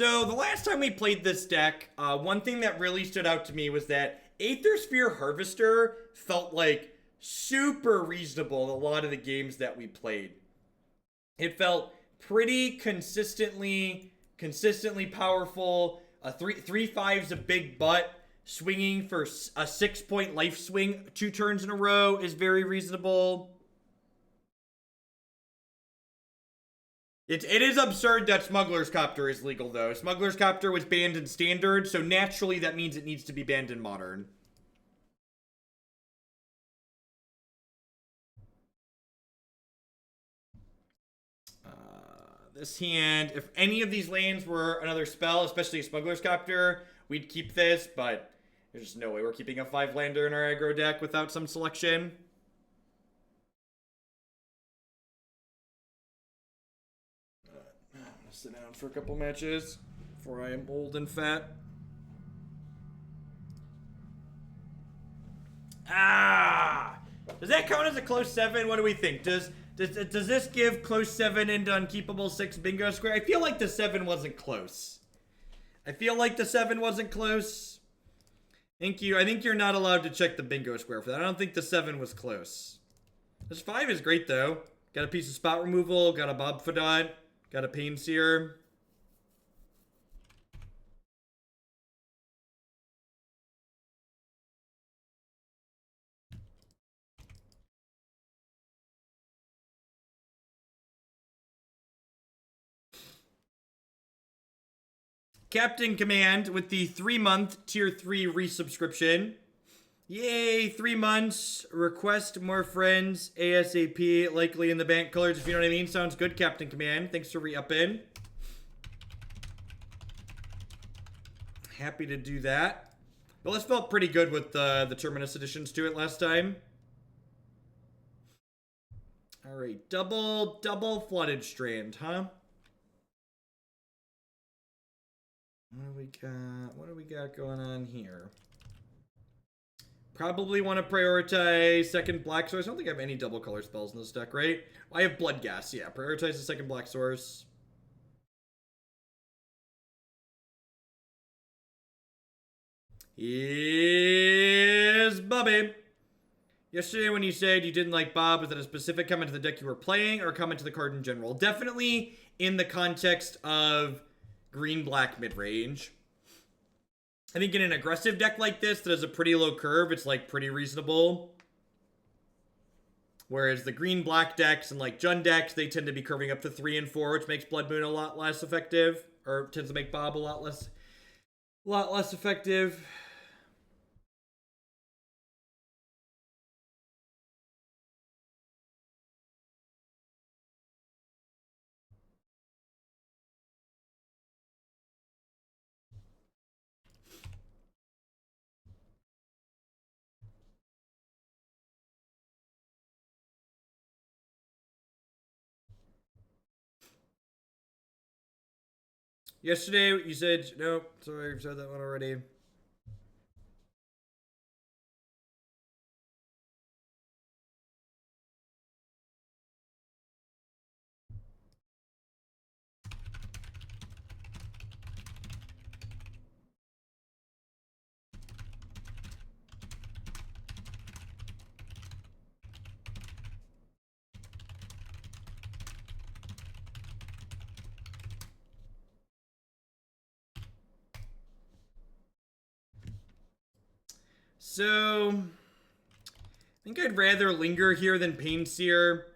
So the last time we played this deck, one thing that really stood out to me was that Aethersphere Harvester felt like super reasonable in a lot of the games that we played. It felt pretty consistently powerful. A 3/5's a big butt. Swinging for a 6-point life swing 2 turns in a row is very reasonable. It is absurd that Smuggler's Copter is legal, though. Smuggler's Copter was banned in Standard, so naturally that means it needs to be banned in Modern. This hand, if any of these lands were another spell, especially a Smuggler's Copter, we'd keep this, but there's just no way we're keeping a 5-lander in our aggro deck without some selection. I'm gonna sit down for a couple matches before I am old and fat. Does that count as a close 7? What do we think? Does this give close 7 into unkeepable 6 bingo square? I feel like the 7 wasn't close. I think you're not allowed to check the bingo square for that. I don't think the 7 was close. This 5 is great, though. Got a piece of spot removal, got a Bob Fadot, got a Pain Seer. Captain Command with the 3-month Tier 3 resubscription. Yay, 3 months. Request more friends ASAP. Likely in the bank colors, if you know what I mean. Sounds good, Captain Command. Thanks for re-upping. Happy to do that. But this felt pretty good with the Terminus additions to it last time. Alright, double Flooded Strand, huh? What do we got going on here? Probably want to prioritize second black source. I don't think I have any double color spells in this deck, right? I have Bloodghast, yeah. Prioritize the second black source. Is Bobby. Yesterday when you said you didn't like Bob, was that a specific comment to the deck you were playing or a comment to the card in general? Definitely in the context of green-black mid-range. I think in an aggressive deck like this that has a pretty low curve, it's like pretty reasonable. Whereas the green-black decks and like Jund decks, they tend to be curving up to 3 and 4, which makes Blood Moon a lot less effective. Or tends to make Bob a lot less effective. Yesterday, you said, no, sorry, I've said that one already. So, I think I'd rather linger here than Pain Seer.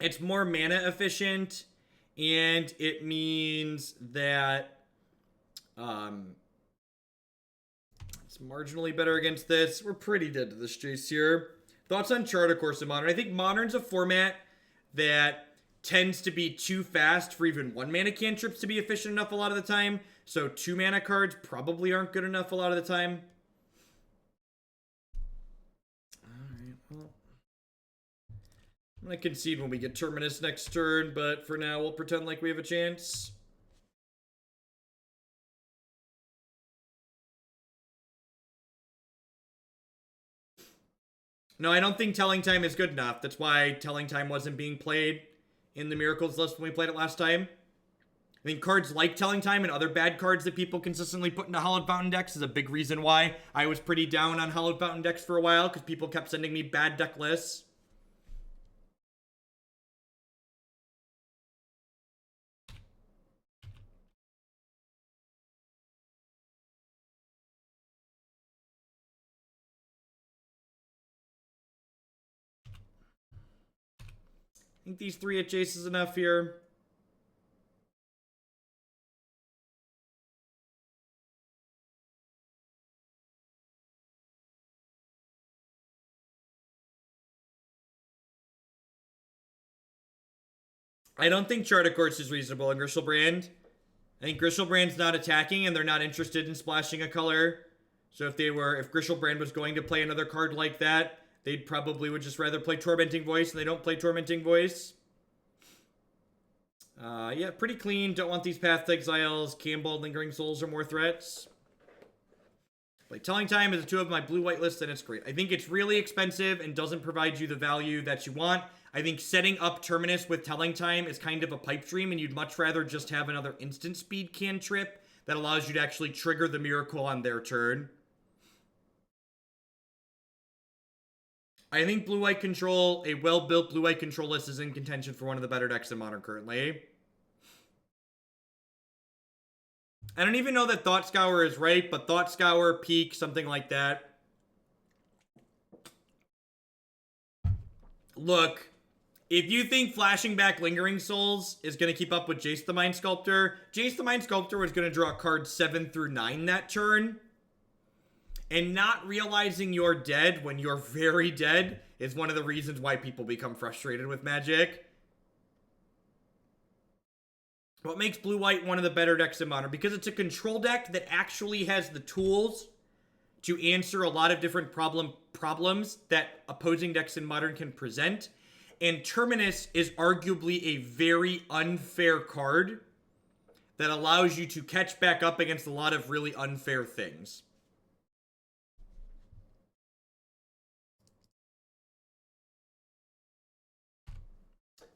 It's more mana efficient, and it means that it's marginally better against this. We're pretty dead to this chase here. Thoughts on Charter Course in Modern? I think Modern's a format that tends to be too fast for even 1 mana cantrips to be efficient enough a lot of the time. So 2 mana cards probably aren't good enough a lot of the time. I'm going to concede when we get Terminus next turn, but for now, we'll pretend like we have a chance. No, I don't think Telling Time is good enough. That's why Telling Time wasn't being played in the Miracles list when we played it last time. I think cards like Telling Time and other bad cards that people consistently put into Hallowed Fountain decks is a big reason why I was pretty down on Hallowed Fountain decks for a while, because people kept sending me bad deck lists. I think these 3 at Jace is enough here. I don't think Chart of Course is reasonable in Griselbrand. I think Griselbrand's not attacking and they're not interested in splashing a color. So if Griselbrand was going to play another card like that, they'd probably would just rather play Tormenting Voice, and they don't play Tormenting Voice. Yeah, pretty clean. Don't want these Path to Exiles. Kambal, Lingering Souls are more threats. Play Telling Time is 2 of my blue-white list, and it's great. I think it's really expensive and doesn't provide you the value that you want. I think setting up Terminus with Telling Time is kind of a pipe dream, and you'd much rather just have another instant speed cantrip that allows you to actually trigger the miracle on their turn. I think blue-white control, a well-built blue-white control list, is in contention for one of the better decks in Modern currently. I don't even know that Thought Scour is right, but Thought Scour, Peak, something like that. Look, if you think flashing back Lingering Souls is going to keep up with Jace the Mind Sculptor, Jace the Mind Sculptor was going to draw cards 7 through 9 that turn. And not realizing you're dead when you're very dead is one of the reasons why people become frustrated with Magic. What makes blue-white one of the better decks in Modern? Because it's a control deck that actually has the tools to answer a lot of different problems that opposing decks in Modern can present. And Terminus is arguably a very unfair card that allows you to catch back up against a lot of really unfair things.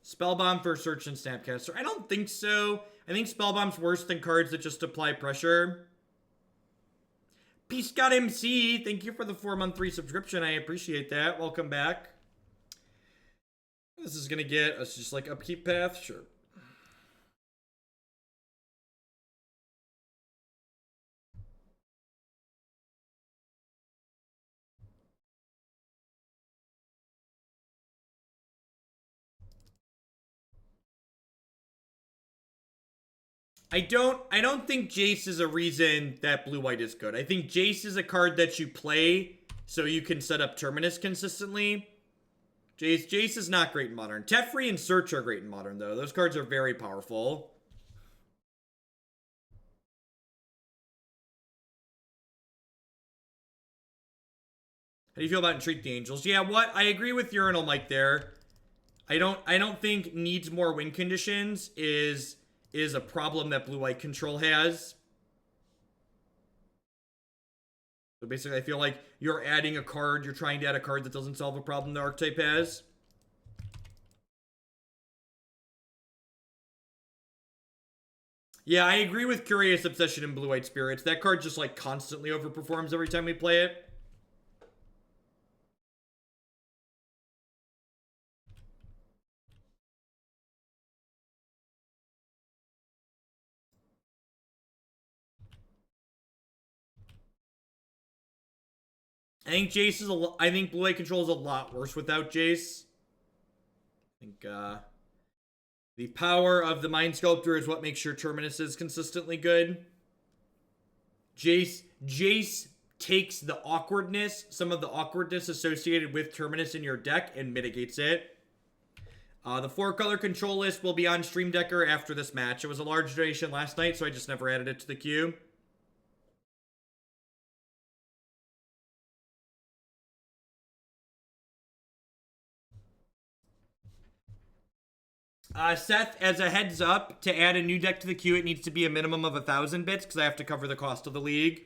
Spellbomb for Search and Snapcaster. I don't think so. I think Spellbomb's worse than cards that just apply pressure. Peace God MC, thank you for the 4-month free subscription. I appreciate that. Welcome back. This is going to get us just like upkeep path. Sure. I don't think Jace is a reason that blue-white is good. I think Jace is a card that you play so you can set up Terminus consistently. Jace is not great in Modern. Teferi and Search are great in Modern, though. Those cards are very powerful. How do you feel about Entreat the Angels? Yeah, what? I agree with Urinal Mike there. I don't think needs more win conditions is a problem that blue-white control has. So basically, I feel like you're adding a card, you're trying to add a card that doesn't solve a problem the archetype has. Yeah, I agree with Curious Obsession and Blue-White Spirits. That card just, like, constantly overperforms every time we play it. I think Jace is I think Blue-White control is a lot worse without Jace. I think, the power of the Mind Sculptor is what makes your Terminus is consistently good. Jace takes the awkwardness, some of the awkwardness associated with Terminus in your deck, and mitigates it. The 4-color control list will be on Stream Decker after this match. It was a large donation last night, so I just never added it to the queue. Seth, as a heads up, to add a new deck to the queue, it needs to be a minimum of 1,000 bits, because I have to cover the cost of the league.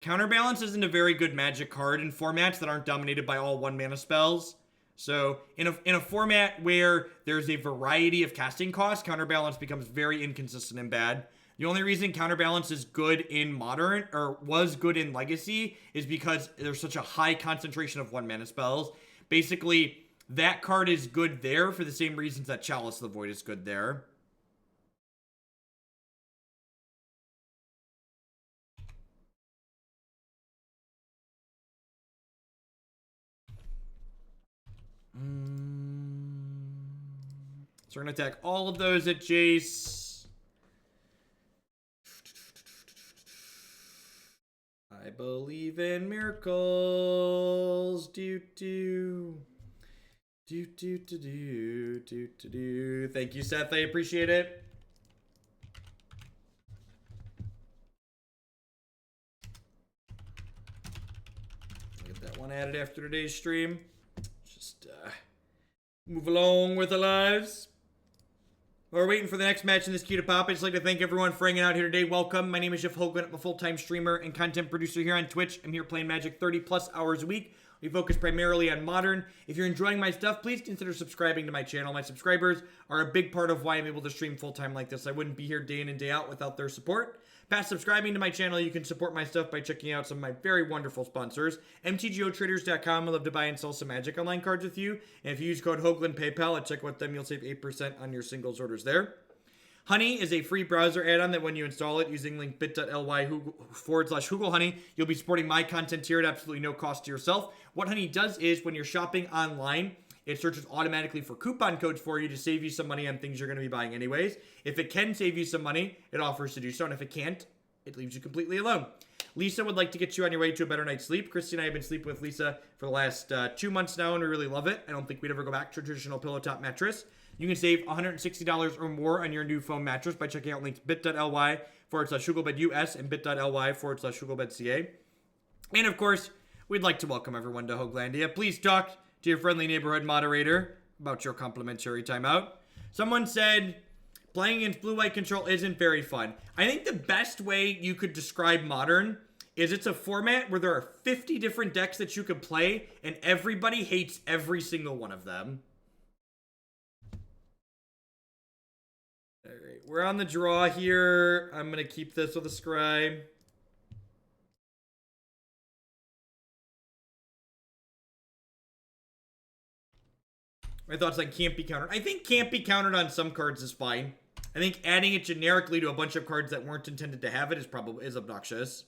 Counterbalance isn't a very good Magic card in formats that aren't dominated by all 1-mana spells. So in a format where there's a variety of casting costs, Counterbalance becomes very inconsistent and bad. The only reason Counterbalance is good in Modern, or was good in Legacy, is because there's such a high concentration of 1-mana spells. Basically, that card is good there for the same reasons that Chalice of the Void is good there. So we're going to attack all of those at Jace. I believe in miracles. Do. Thank you, Seth. I appreciate it. I'll get that one added after today's stream. Just move along with the lives. While we're waiting for the next match in this queue to pop, I'd just like to thank everyone for hanging out here today. Welcome. My name is Jeff Hoagland. I'm a full-time streamer and content producer here on Twitch. I'm here playing Magic 30+ hours a week. We focus primarily on Modern. If you're enjoying my stuff, please consider subscribing to my channel. My subscribers are a big part of why I'm able to stream full-time like this. I wouldn't be here day in and day out without their support. Past subscribing to my channel, you can support my stuff by checking out some of my very wonderful sponsors. MTGOtraders.com. I love to buy and sell some Magic Online cards with you. And if you use code Hoagland PayPal at checkout with them, you'll save 8% on your singles orders there. Honey is a free browser add-on that when you install it using link bit.ly/HoogleHoney, you'll be supporting my content here at absolutely no cost to yourself. What Honey does is when you're shopping online, it searches automatically for coupon codes for you to save you some money on things you're going to be buying anyways. If it can save you some money, it offers to do so. And if it can't, it leaves you completely alone. Lisa would like to get you on your way to a better night's sleep. Christy and I have been sleeping with Lisa for the last 2 months now, and we really love it. I don't think we'd ever go back to a traditional pillow top mattress. You can save $160 or more on your new foam mattress by checking out links bit.ly/HoogleBedUS and bit.ly/HoogleBedCA. And of course, we'd like to welcome everyone to Hoaglandia. Please talk to your friendly neighborhood moderator about your complimentary timeout. Someone said playing against blue-white control isn't very fun. I think the best way you could describe Modern is it's a format where there are 50 different decks that you could play, and everybody hates every single one of them. All right, we're on the draw here. I'm going to keep this with a scribe. My thoughts on can't be countered. I think can't be countered on some cards is fine. I think adding it generically to a bunch of cards that weren't intended to have it is obnoxious.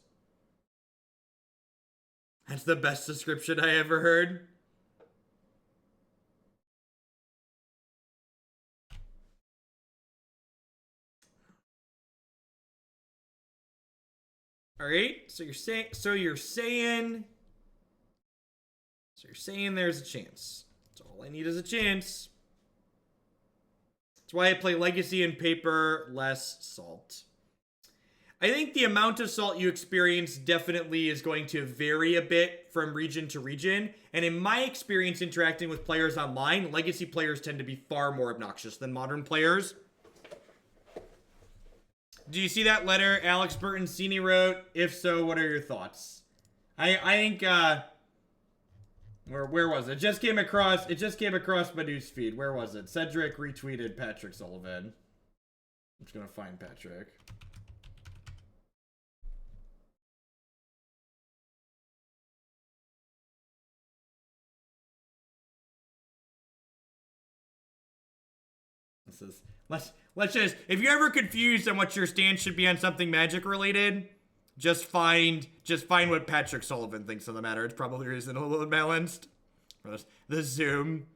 That's the best description I ever heard. All right, so you're saying there's a chance. All I need is a chance. That's why I play Legacy and Paper, less salt. I think the amount of salt you experience definitely is going to vary a bit from region to region. And in my experience interacting with players online, Legacy players tend to be far more obnoxious than Modern players. Do you see that letter Alex Bertoncini wrote? If so, what are your thoughts? I think, Where was it? It just came across my news feed. Where was it? Cedric retweeted Patrick Sullivan. I'm just gonna find Patrick. This is let's just, if you're ever confused on what your stance should be on something Magic related, just find what Patrick Sullivan thinks on the matter. It's probably reasonable and balanced. The Zoom.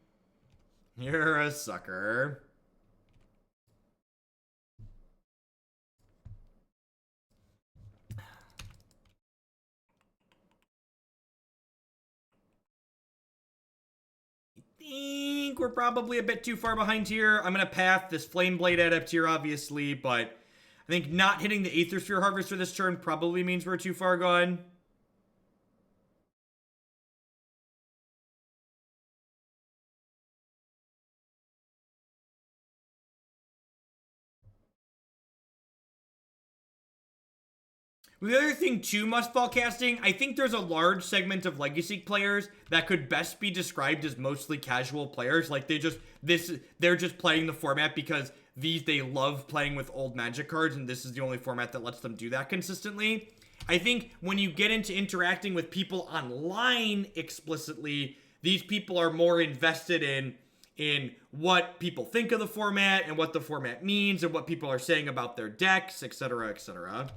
You're a sucker. I think we're probably a bit too far behind here. I'm going to path this Flameblade Adept here, obviously, but I think not hitting the Aethersphere Harvester this turn probably means we're too far gone. The other thing too, Mustfall casting, I think there's a large segment of Legacy players that could best be described as mostly casual players. Like they're just playing the format because they love playing with old Magic cards, and this is the only format that lets them do that consistently. I think when you get into interacting with people online explicitly, these people are more invested in what people think of the format and what the format means and what people are saying about their decks, etc., etc.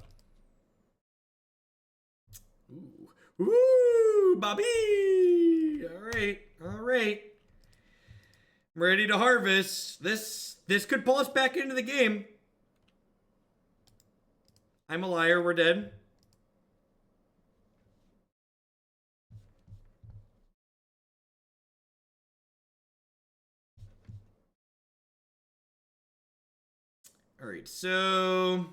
Ooh, Bobby! All right. I'm ready to harvest. This could pull us back into the game. I'm a liar. We're dead. All right, so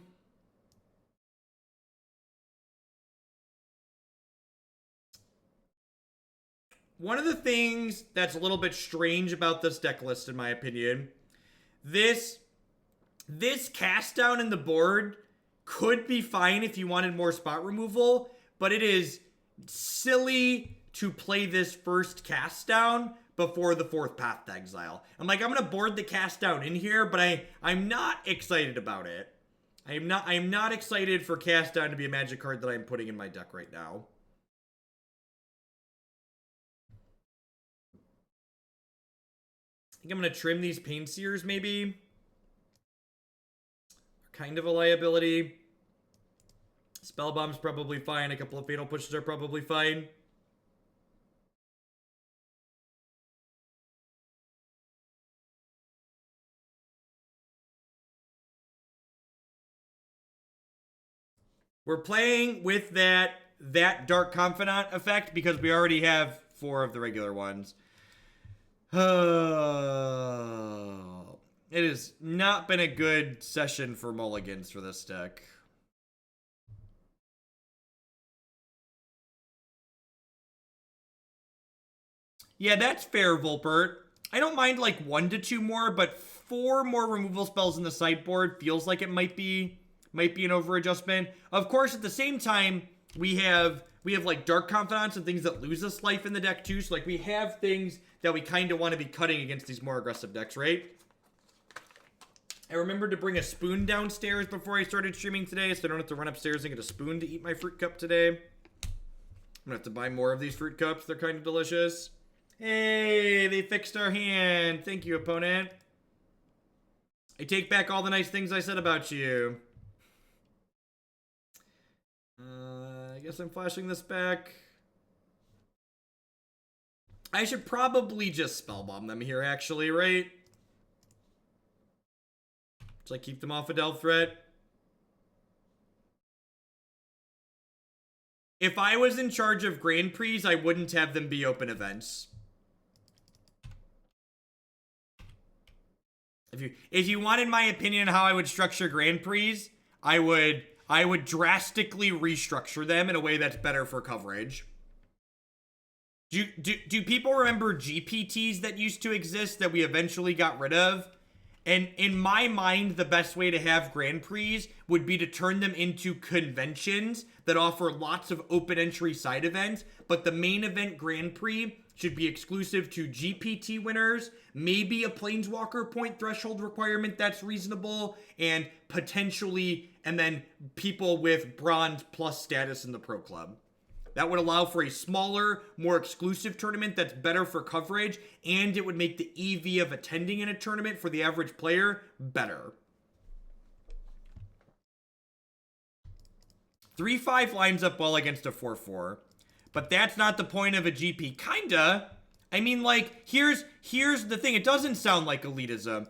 one of the things that's a little bit strange about this deck list, in my opinion, this cast down in the board could be fine if you wanted more spot removal, but it is silly to play this first cast down before the 4th Path to Exile. I'm gonna board the cast down in here, but I'm not excited about it. I'm not excited for cast down to be a Magic card that I'm putting in my deck right now. I think I'm going to trim these Pain Seers, maybe. Kind of a liability. Spellbomb's probably fine. A couple of Fatal Pushes are probably fine. We're playing with that Dark Confidant effect because we already have 4 of the regular ones. It has not been a good session for mulligans for this deck. Yeah, that's fair, Volpert. I don't mind like 1 to 2 more, but 4 more removal spells in the sideboard feels like it might be an over adjustment. Of course, at the same time, we have like Dark Confidants and things that lose us life in the deck too. So like we have things that we kind of want to be cutting against these more aggressive decks, right? I remembered to bring a spoon downstairs before I started streaming today, so I don't have to run upstairs and get a spoon to eat my fruit cup today. I'm gonna have to buy more of these fruit cups. They're kind of delicious. Hey, they fixed our hand. Thank you, opponent. I take back all the nice things I said about you. I guess I'm flashing this back. I should probably just Spellbomb them here, actually, right? So I keep them off a Delve threat. If I was in charge of Grand Prix, I wouldn't have them be open events. If you wanted my opinion on how I would structure Grand Prix, I would drastically restructure them in a way that's better for coverage. Do people remember GPTs that used to exist that we eventually got rid of? And in my mind, the best way to have Grand Prix would be to turn them into conventions that offer lots of open entry side events, but the main event Grand Prix should be exclusive to GPT winners, maybe a Planeswalker point threshold requirement that's reasonable, and then people with bronze plus status in the pro club. That would allow for a smaller, more exclusive tournament that's better for coverage, and it would make the EV of attending in a tournament for the average player better. 3-5 lines up well against a 4-4, but that's not the point of a GP. Kinda. I mean, like, here's the thing. It doesn't sound like elitism.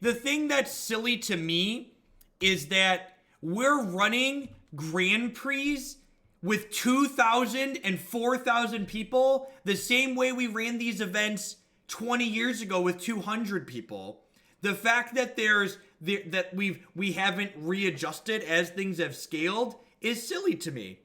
The thing that's silly to me is that we're running Grand Prix with 2,000 and 4,000 people the same way we ran these events 20 years ago with 200 people. The fact that we haven't readjusted as things have scaled is silly to me.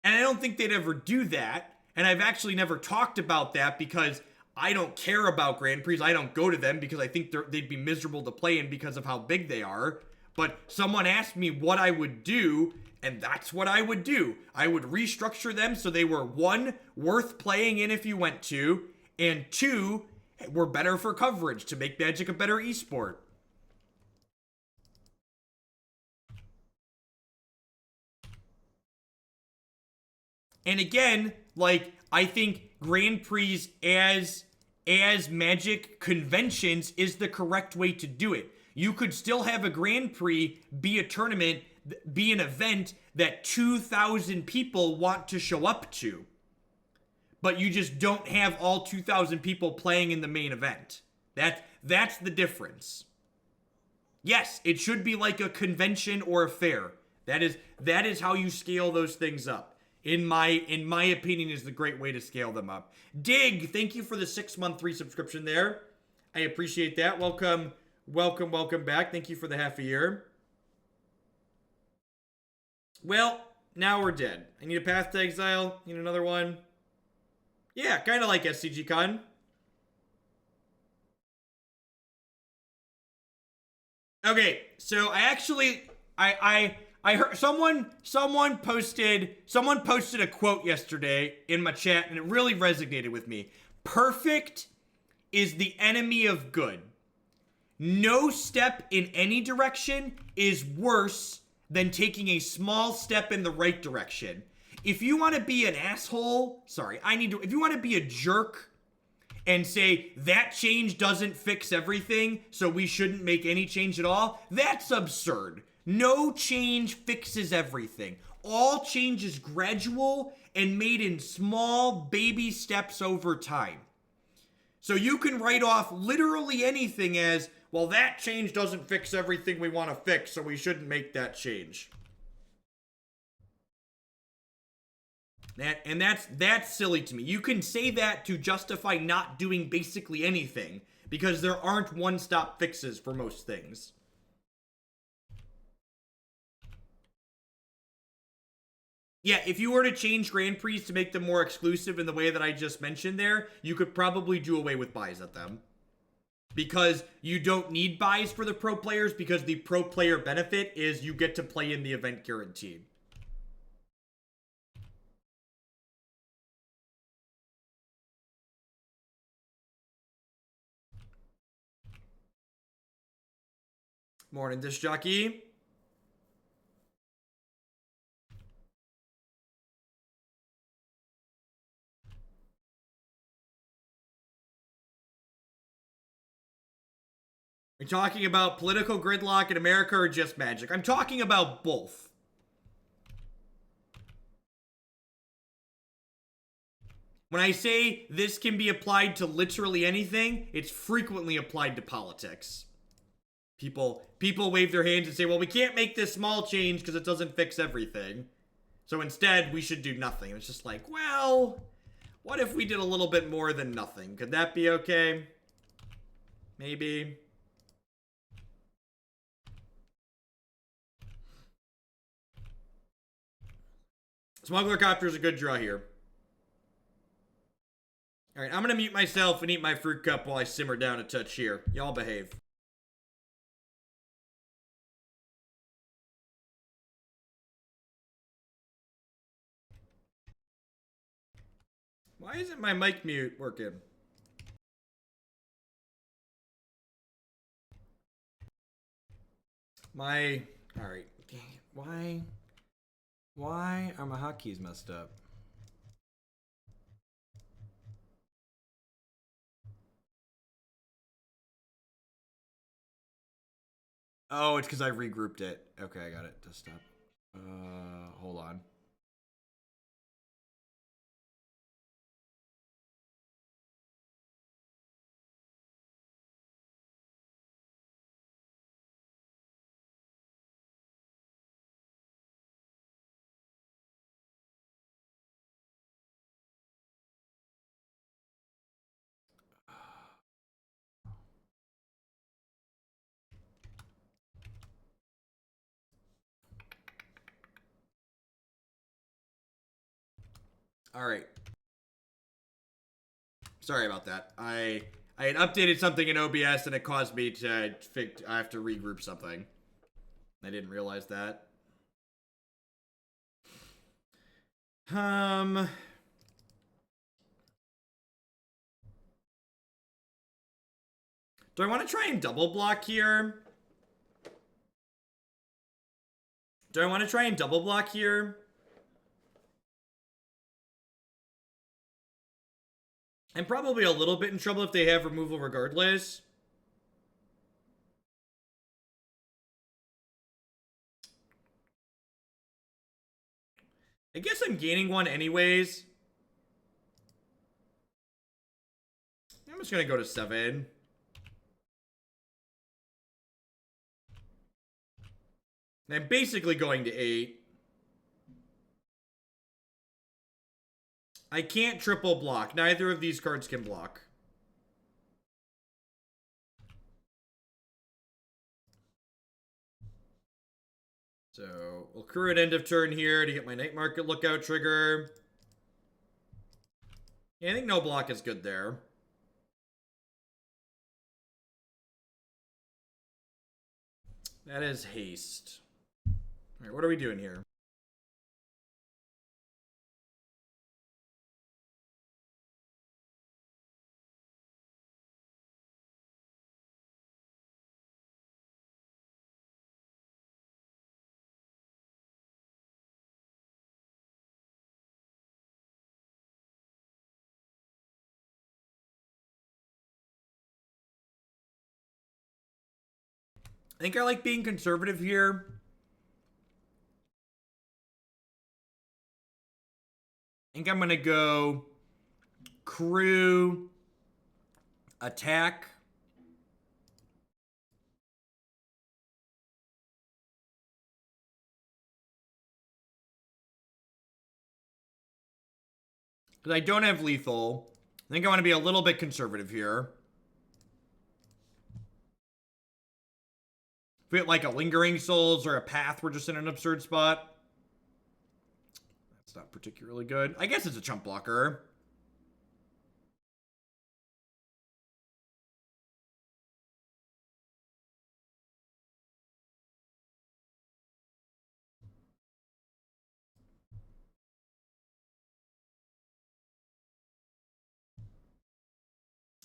And I don't think they'd ever do that. And I've actually never talked about that because I don't care about Grand Prix. I don't go to them because I think they'd be miserable to play in because of how big they are. But someone asked me what I would do, and that's what I would do. I would restructure them so they were, 1, worth playing in if you went to, and 2, were better for coverage to make Magic a better esport. And again, like, I think Grand Prix as Magic conventions is the correct way to do it. You could still have a Grand Prix be a tournament, be an event that 2,000 people want to show up to. But you just don't have all 2,000 people playing in the main event. That's the difference. Yes, it should be like a convention or a fair. That is how you scale those things up. In my opinion, is the great way to scale them up. Dig, thank you for the 6-month resubscription there. I appreciate that. Welcome back. Thank you for the half a year. Well, now we're dead. I need a Path to Exile. Need another one. Yeah, kind of like SCG Con. Okay, so I heard someone posted a quote yesterday in my chat, and it really resonated with me. Perfect is the enemy of good. No step in any direction is worse than taking a small step in the right direction. If you want to be an asshole, if you want to be a jerk and say that change doesn't fix everything, so we shouldn't make any change at all, that's absurd. No change fixes everything. All change is gradual and made in small baby steps over time. So you can write off literally anything as, well, that change doesn't fix everything we want to fix, so we shouldn't make that change. That's silly to me. You can say that to justify not doing basically anything, because there aren't one-stop fixes for most things. Yeah, if you were to change Grand Prix to make them more exclusive in the way that I just mentioned there, you could probably do away with buys at them. Because you don't need buys for the pro players, because the pro player benefit is you get to play in the event guaranteed. Morning, Disc Jockey. Are you talking about political gridlock in America or just Magic? I'm talking about both. When I say this can be applied to literally anything, it's frequently applied to politics. People wave their hands and say, well, we can't make this small change because it doesn't fix everything. So instead, we should do nothing. It's just like, well, what if we did a little bit more than nothing? Could that be okay? Maybe. Smuggler Copter is a good draw here. Alright, I'm gonna mute myself and eat my fruit cup while I simmer down a touch here. Y'all behave. Why isn't my mic mute working? Alright. Why are my hotkeys messed up? Oh, it's because I regrouped it. Okay, I got it. Desktop. Hold on. All right. Sorry about that. I had updated something in OBS and it caused me to I have to regroup something. I didn't realize that. Do I want to try and double block here? Do I want to try and double block here? I'm probably a little bit in trouble if they have removal regardless. I guess I'm gaining one anyways. I'm just going to go to 7. I'm basically going to 8. I can't triple block. Neither of these cards can block. So we'll crew at end of turn here to get my Night Market Lookout trigger. Yeah, I think no block is good there. That is haste. All right, what are we doing here? I think I like being conservative here. I think I'm going to go crew, attack. Because I don't have lethal. I think I want to be a little bit conservative here. If we get like a Lingering Souls or a Path, we're just in an absurd spot. That's not particularly good. I guess it's a chump blocker.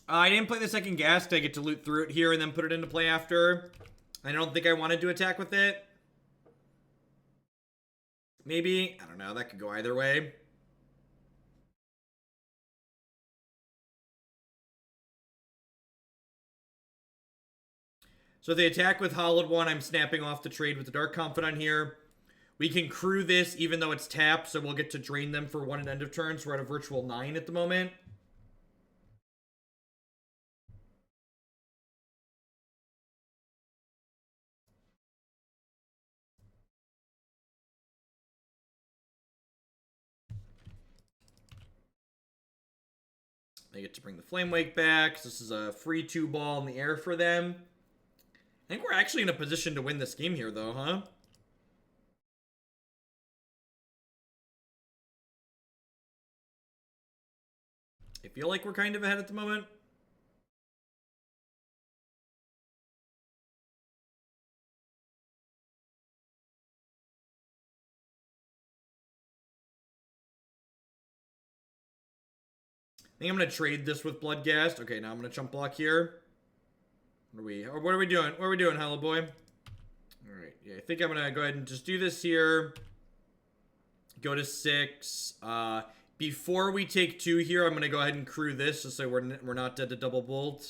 I didn't play the second Ghast. I get to loot through it here and then put it into play after. I don't think I wanted to attack with it. Maybe. I don't know. That could go either way. So if they attack with Hollowed One, I'm snapping off the trade with the Dark Confidant here. We can crew this even though it's tapped, so we'll get to drain them for 1 at end of turn. So we're at a virtual 9 at the moment. They get to bring the Flame Wake back. So this is a free 2-ball in the air for them. I think we're actually in a position to win this game here, though, huh? I feel like we're kind of ahead at the moment. I think I'm going to trade this with Bloodghast. Okay, now I'm going to chump block here. What are we doing? What are we doing, Hello Boy? Alright, yeah, I think I'm going to go ahead and just do this here. Go to 6. Before we take 2 here, I'm going to go ahead and crew this just so we're not dead to double bolt.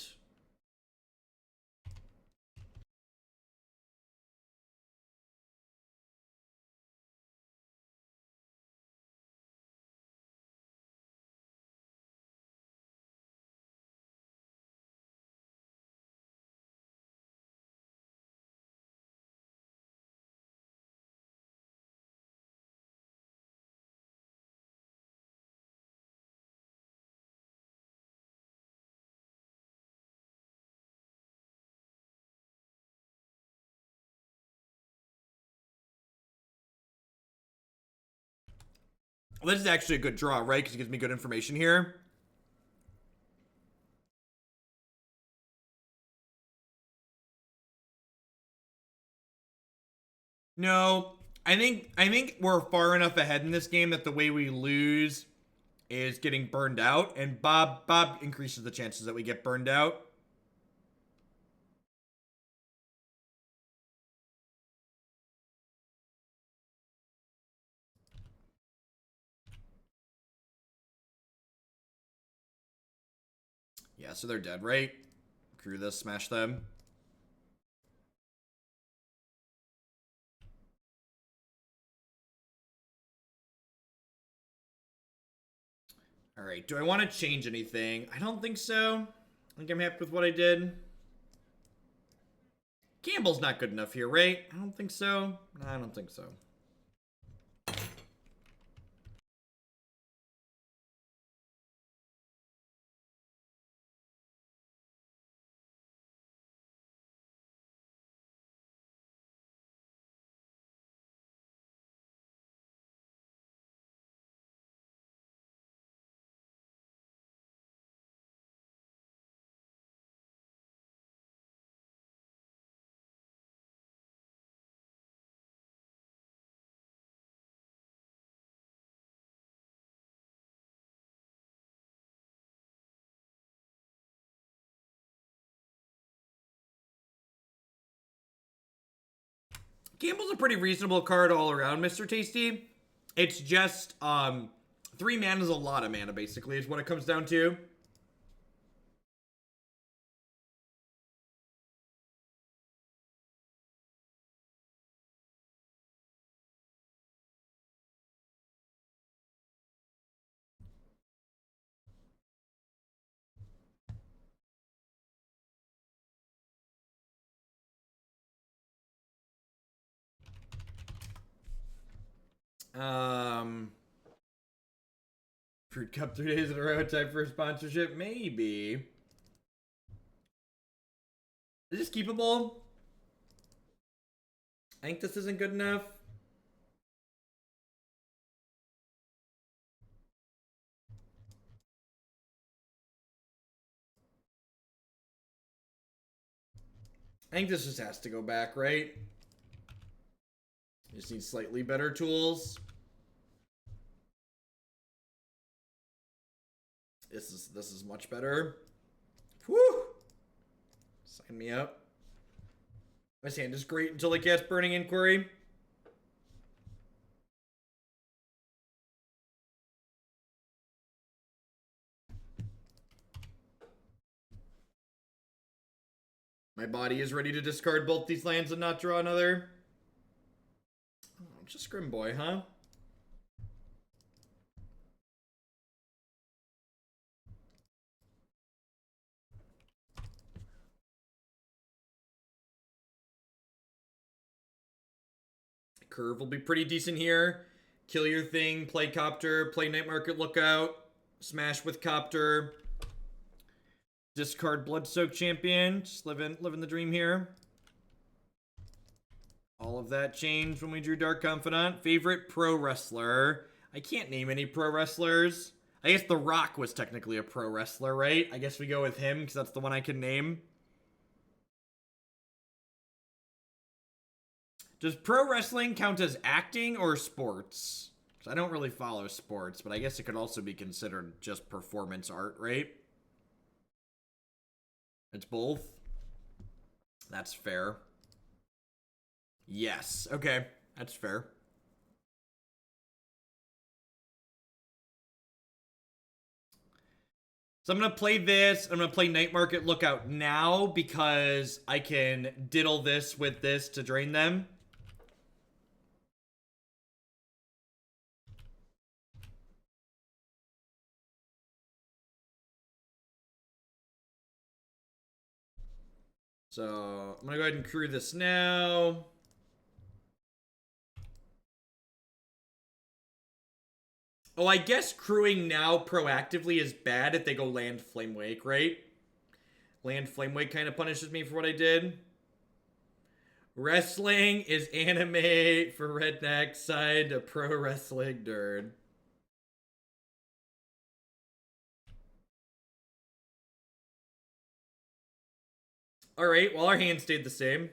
Well, this is actually a good draw, right? Because it gives me good information here. No, I think we're far enough ahead in this game that the way we lose is getting burned out, and Bob increases the chances that we get burned out. Yeah, so they're dead, right? Crew this, smash them. All right, do I want to change anything? I don't think so. I think I'm happy with what I did. Kambal's not good enough here, right? I don't think so. No, I don't think so. Kambal's a pretty reasonable card all around, Mr. Tasty. It's just 3 mana is a lot of mana, basically, is what it comes down to. Fruit Cup 3 days in a row, time for a sponsorship? Maybe. Is this keepable? I think this isn't good enough. I think this just has to go back, right? Just need slightly better tools. This is much better. Whew! Sign me up. My hand is great until they cast Burning Inquiry. My body is ready to discard both these lands and not draw another. Oh, just Grim Boy, huh? Curve will be pretty decent here. Kill your thing, play Copter, play Night Market Lookout, smash with Copter. Discard Bloodsoaked Champion. Just living the dream here. All of that changed when we drew Dark Confidant. Favorite pro wrestler. I can't name any pro wrestlers. I guess The Rock was technically a pro wrestler, right? I guess we go with him because that's the one I can name. Does pro wrestling count as acting or sports? Because I don't really follow sports, but I guess it could also be considered just performance art, right? It's both. That's fair. Yes. Okay. That's fair. So I'm going to play this. I'm going to play Night Market Lookout now because I can diddle this with this to drain them. So I'm going to go ahead and crew this now. Oh, I guess crewing now proactively is bad if they go land Flame Wake, right? Land Flame Wake kind of punishes me for what I did. Wrestling is anime for redneck side to pro wrestling nerd. Alright, well our hand stayed the same.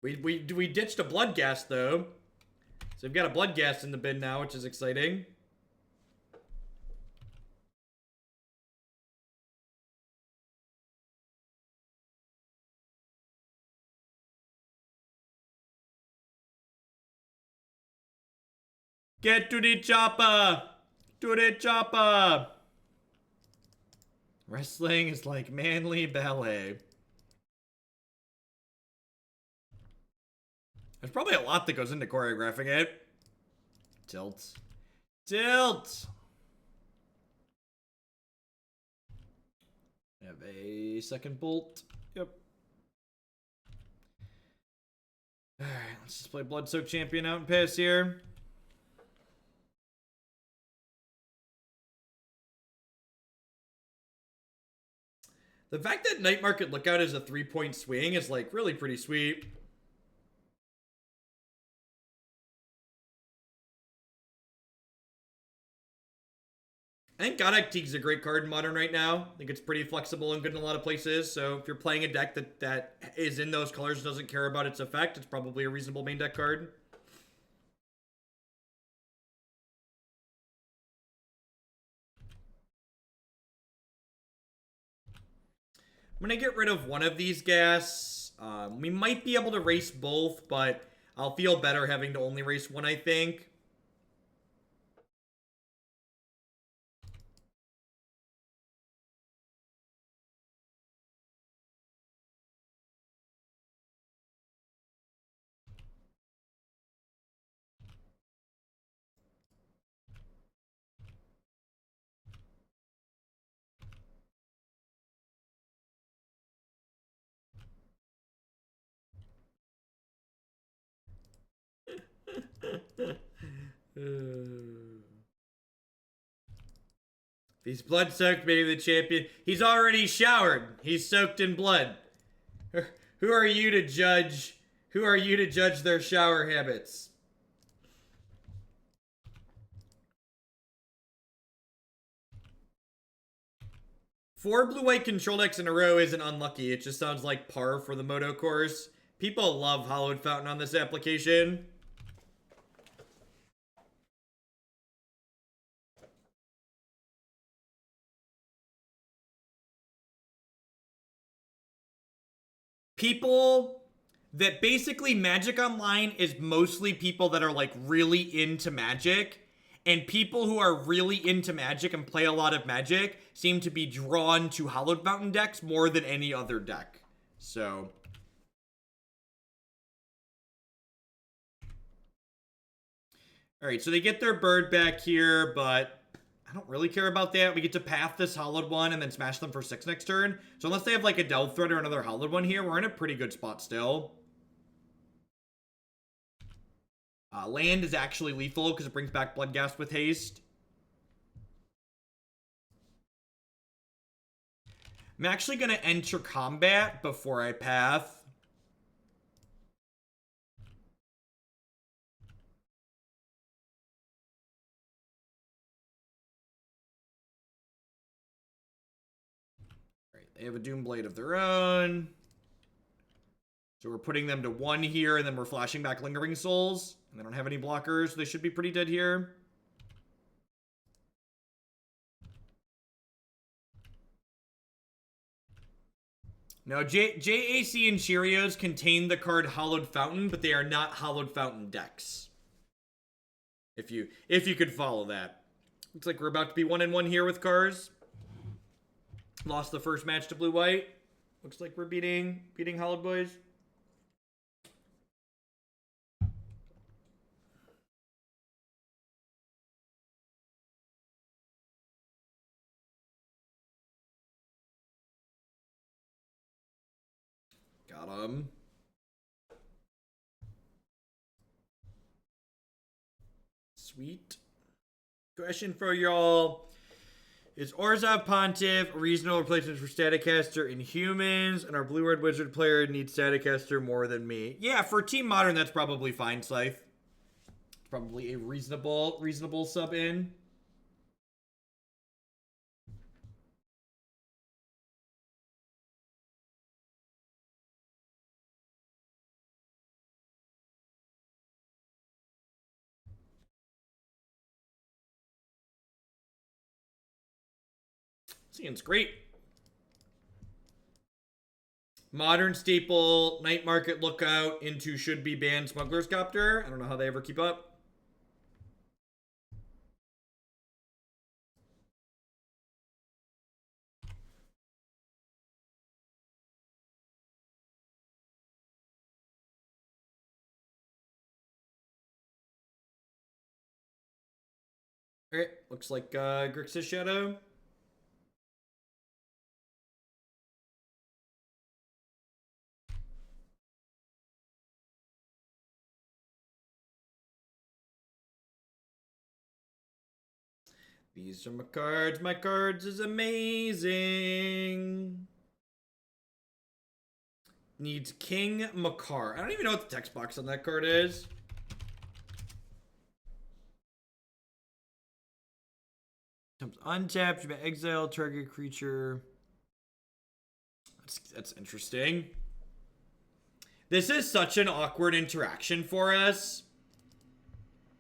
We ditched a Bloodghast though. So we've got a Bloodghast in the bin now, which is exciting. Get to the chopper! To the chopper! Wrestling is like manly ballet. There's probably a lot that goes into choreographing it. Tilt. Tilt! Have a second bolt. Yep. Alright, let's just play Bloodsoaked Champion out and pass here. The fact that Night Market Lookout is a 3-point swing is like really pretty sweet. I think Godless Teague's a great card in Modern right now. I think it's pretty flexible and good in a lot of places. So if you're playing a deck that is in those colors, doesn't care about its effect, it's probably a reasonable main deck card. I'm going to get rid of one of these gas. We might be able to race both, but I'll feel better having to only race one, I think. He's blood soaked, maybe the champion. He's already showered. He's soaked in blood. Who are you to judge? Who are you to judge their shower habits? Four blue-white control decks in a row isn't unlucky. It just sounds like par for the Moto course. People love Hallowed Fountain on this application. People that basically Magic Online is mostly people that are like really into Magic, and people who are really into Magic and play a lot of Magic seem to be drawn to Hallowed Fountain decks more than any other deck. So alright, so they get their bird back here, but I don't really care about that. We get to path this Hollowed one and then smash them for 6 next turn. So unless they have like a Delve Threat or another Hollowed one here, we're in a pretty good spot still. Land is actually lethal because it brings back Bloodghast with haste. I'm actually going to enter combat before I path. They have a Doomblade of their own. So we're putting them to 1 here, and then we're flashing back Lingering Souls. And they don't have any blockers, so they should be pretty dead here. Now, JAC and Cheerios contain the card Hallowed Fountain, but they are not Hallowed Fountain decks. If you could follow that. Looks like we're about to be 1-1 here with cars. Lost the first match to blue-white. Looks like we're beating Hollowed Boys. Got him. Sweet. Question for y'all. Is Orzhov Pontiff a reasonable replacement for Staticaster in humans? And our blue-red wizard player needs Staticaster more than me. Yeah, for Team Modern, that's probably fine, Scythe. It's probably a reasonable sub in. Seems great. Modern staple, night market lookout into should be banned Smuggler's Copter. I don't know how they ever keep up. Alright, looks like Grixis Shadow. These are my cards. My cards is amazing. Needs King Makar. I don't even know what the text box on that card is. Comes untapped, you may exile target creature. That's interesting. This is such an awkward interaction for us.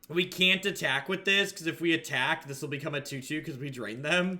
We can't attack with this, because if we attack, this will become a 2-2 because we drain them.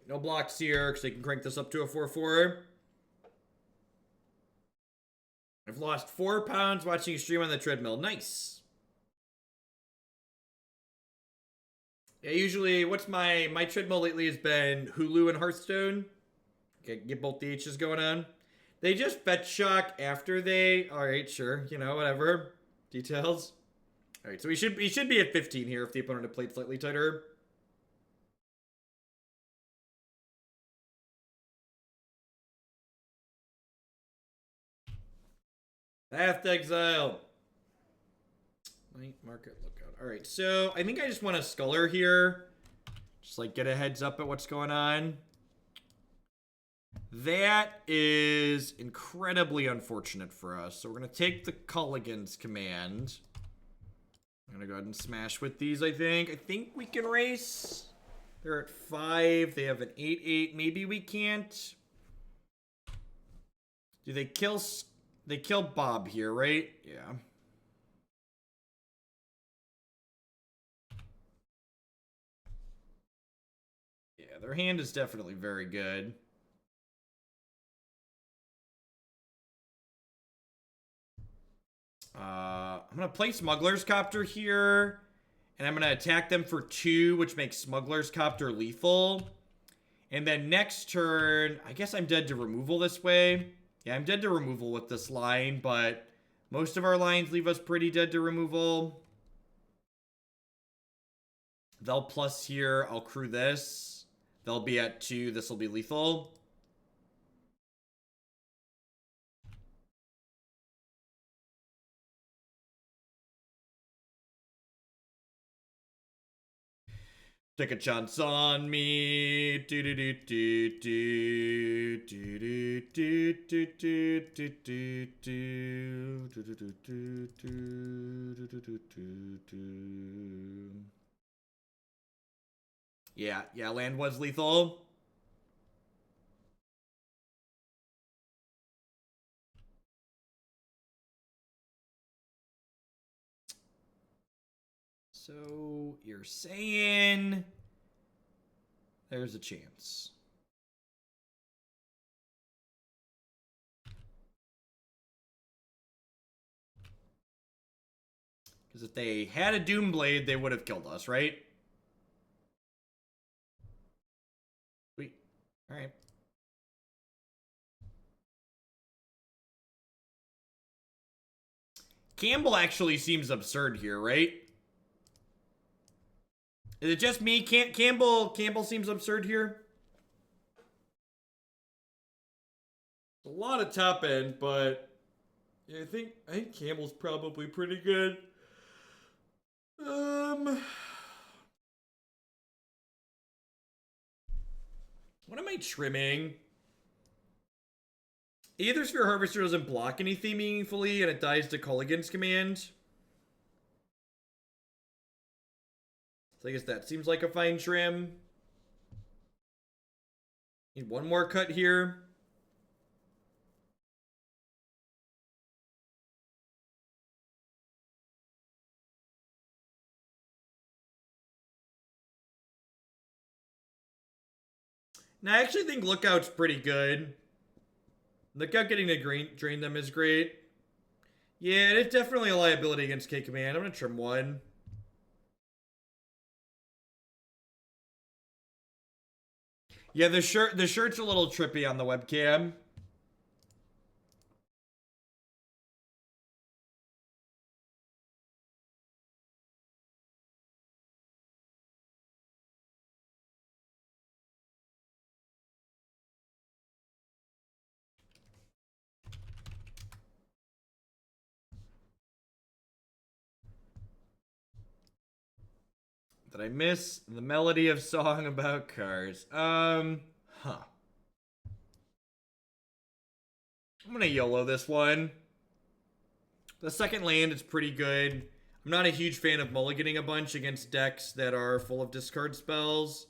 No blocks here, because they can crank this up to a 4-4. I've lost 4 pounds watching a stream on the treadmill. Nice. Yeah, usually, what's my treadmill lately has been Hulu and Hearthstone. Okay, get both the H's going on. They just fetch shock after they... Alright, sure. You know, whatever. Details. Alright, so he should be at 15 here if the opponent had played slightly tighter. Path to Exile. Night market lookout. Alright, so I think I just want a Sculler here. Just like get a heads up at what's going on. That is incredibly unfortunate for us. So we're going to take the Culligan's command. I'm going to go ahead and smash with these, I think. I think we can race. They're at 5. They have an 8-8. Maybe we can't. Do they kill... They kill Bob here, right? Yeah. Yeah, their hand is definitely very good. I'm going to play Smuggler's Copter here. And I'm going to attack them for 2, which makes Smuggler's Copter lethal. And then next turn, I guess I'm dead to removal this way. Yeah, I'm dead to removal with this line, but most of our lines leave us pretty dead to removal. They'll plus here. I'll crew this. They'll be at 2. This will be lethal. Take a chance on me. Do do do do do do do do do do do do do do. Yeah, land was lethal. So you're saying there's a chance. Because if they had a Doomblade, they would have killed us, right? Sweet. All right. Kambal actually seems absurd here, right? Is it just me? Kambal seems absurd here. A lot of top end, but Yeah, I think Kambal's probably pretty good. What am I trimming? Aethersphere Harvester doesn't block anything meaningfully, and it dies to Culligan's command. So I guess that seems like a fine trim. Need one more cut here. Now, I actually think Lookout's pretty good. Lookout getting to drain them is great. Yeah, it's definitely a liability against K-Command. I'm going to trim one. Yeah, the shirt's a little trippy on the webcam. Did I miss the melody of song about cars? I'm gonna YOLO this one. The second land is pretty good. I'm not a huge fan of mulliganing a bunch against decks that are full of discard spells.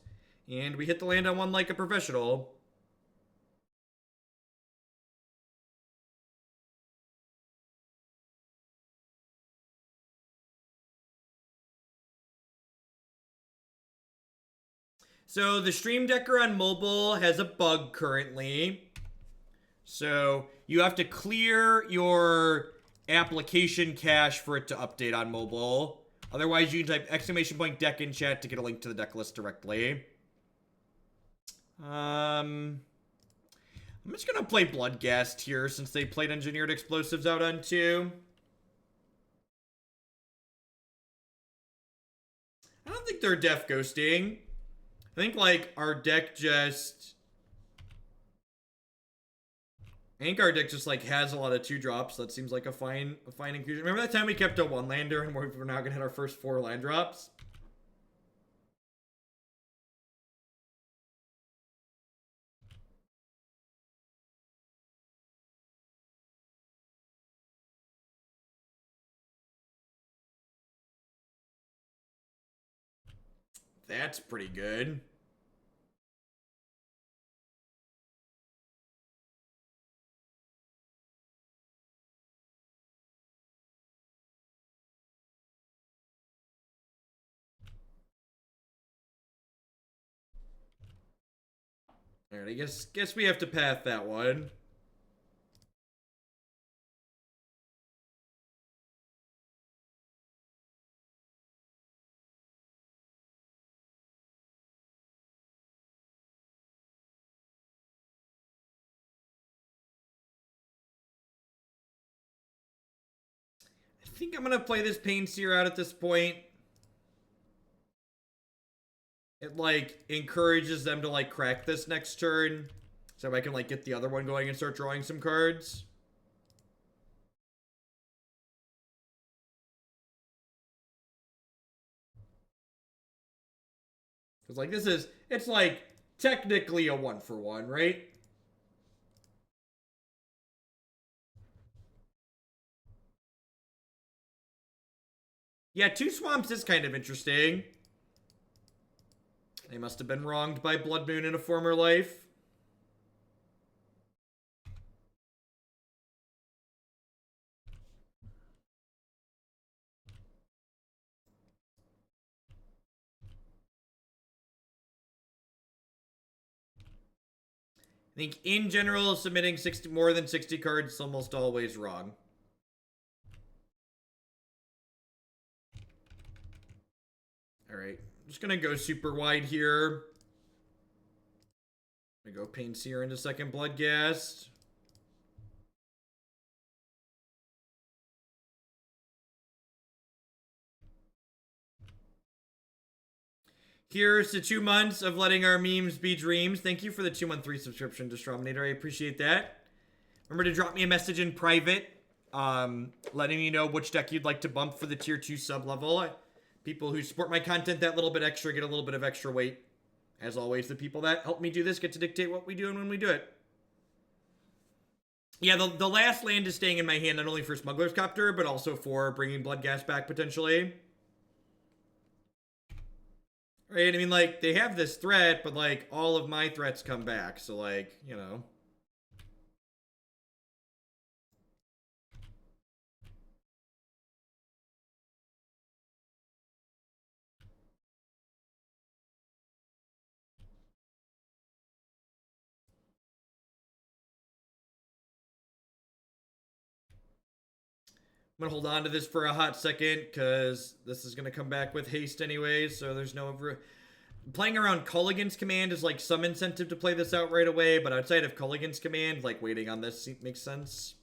And we hit the land on one like a professional. So the Stream Decker on mobile has a bug currently. So you have to clear your application cache for it to update on mobile. Otherwise, you can type ! deck in chat to get a link to the deck list directly. I'm just gonna play Bloodghast here since they played Engineered Explosives out on 2. I don't think they're def ghosting. I think, like, our deck just... I think our deck just, like, has a lot of 2-drops. That seems like a fine inclusion. Remember that time we kept a 1-lander and we're now gonna hit our first 4 land drops? That's pretty good. Alright, I guess we have to path that one. I think I'm gonna play this Pain Seer out at this point. It, like, encourages them to, like, crack this next turn. So I can, like, get the other one going and start drawing some cards. Because, like, it's, like, technically a 1-for-1, right? Yeah, 2 swamps is kind of interesting. They must have been wronged by Blood Moon in a former life. I think in general, submitting more than 60 cards is almost always wrong. Alright, I'm just gonna go super wide here. I'm gonna go Pain Seer into second Bloodghast. Here's to 2 months of letting our memes be dreams. Thank you for the 2-month 3 subscription, Destrominator. I appreciate that. Remember to drop me a message in private letting me know which deck you'd like to bump for the tier 2 sub level. People who support my content that little bit extra get a little bit of extra weight. As always, the people that help me do this get to dictate what we do and when we do it. Yeah, the last land is staying in my hand not only for Smuggler's Copter, but also for bringing Bloodghast back, potentially. Right, I mean, like, they have this threat, but, like, all of my threats come back, so, like, you know. I'm gonna hold on to this for a hot second, because this is gonna come back with haste anyways, so there's no... Playing around Culligan's Command is, like, some incentive to play this out right away, but outside of Culligan's Command, like, waiting on this makes sense.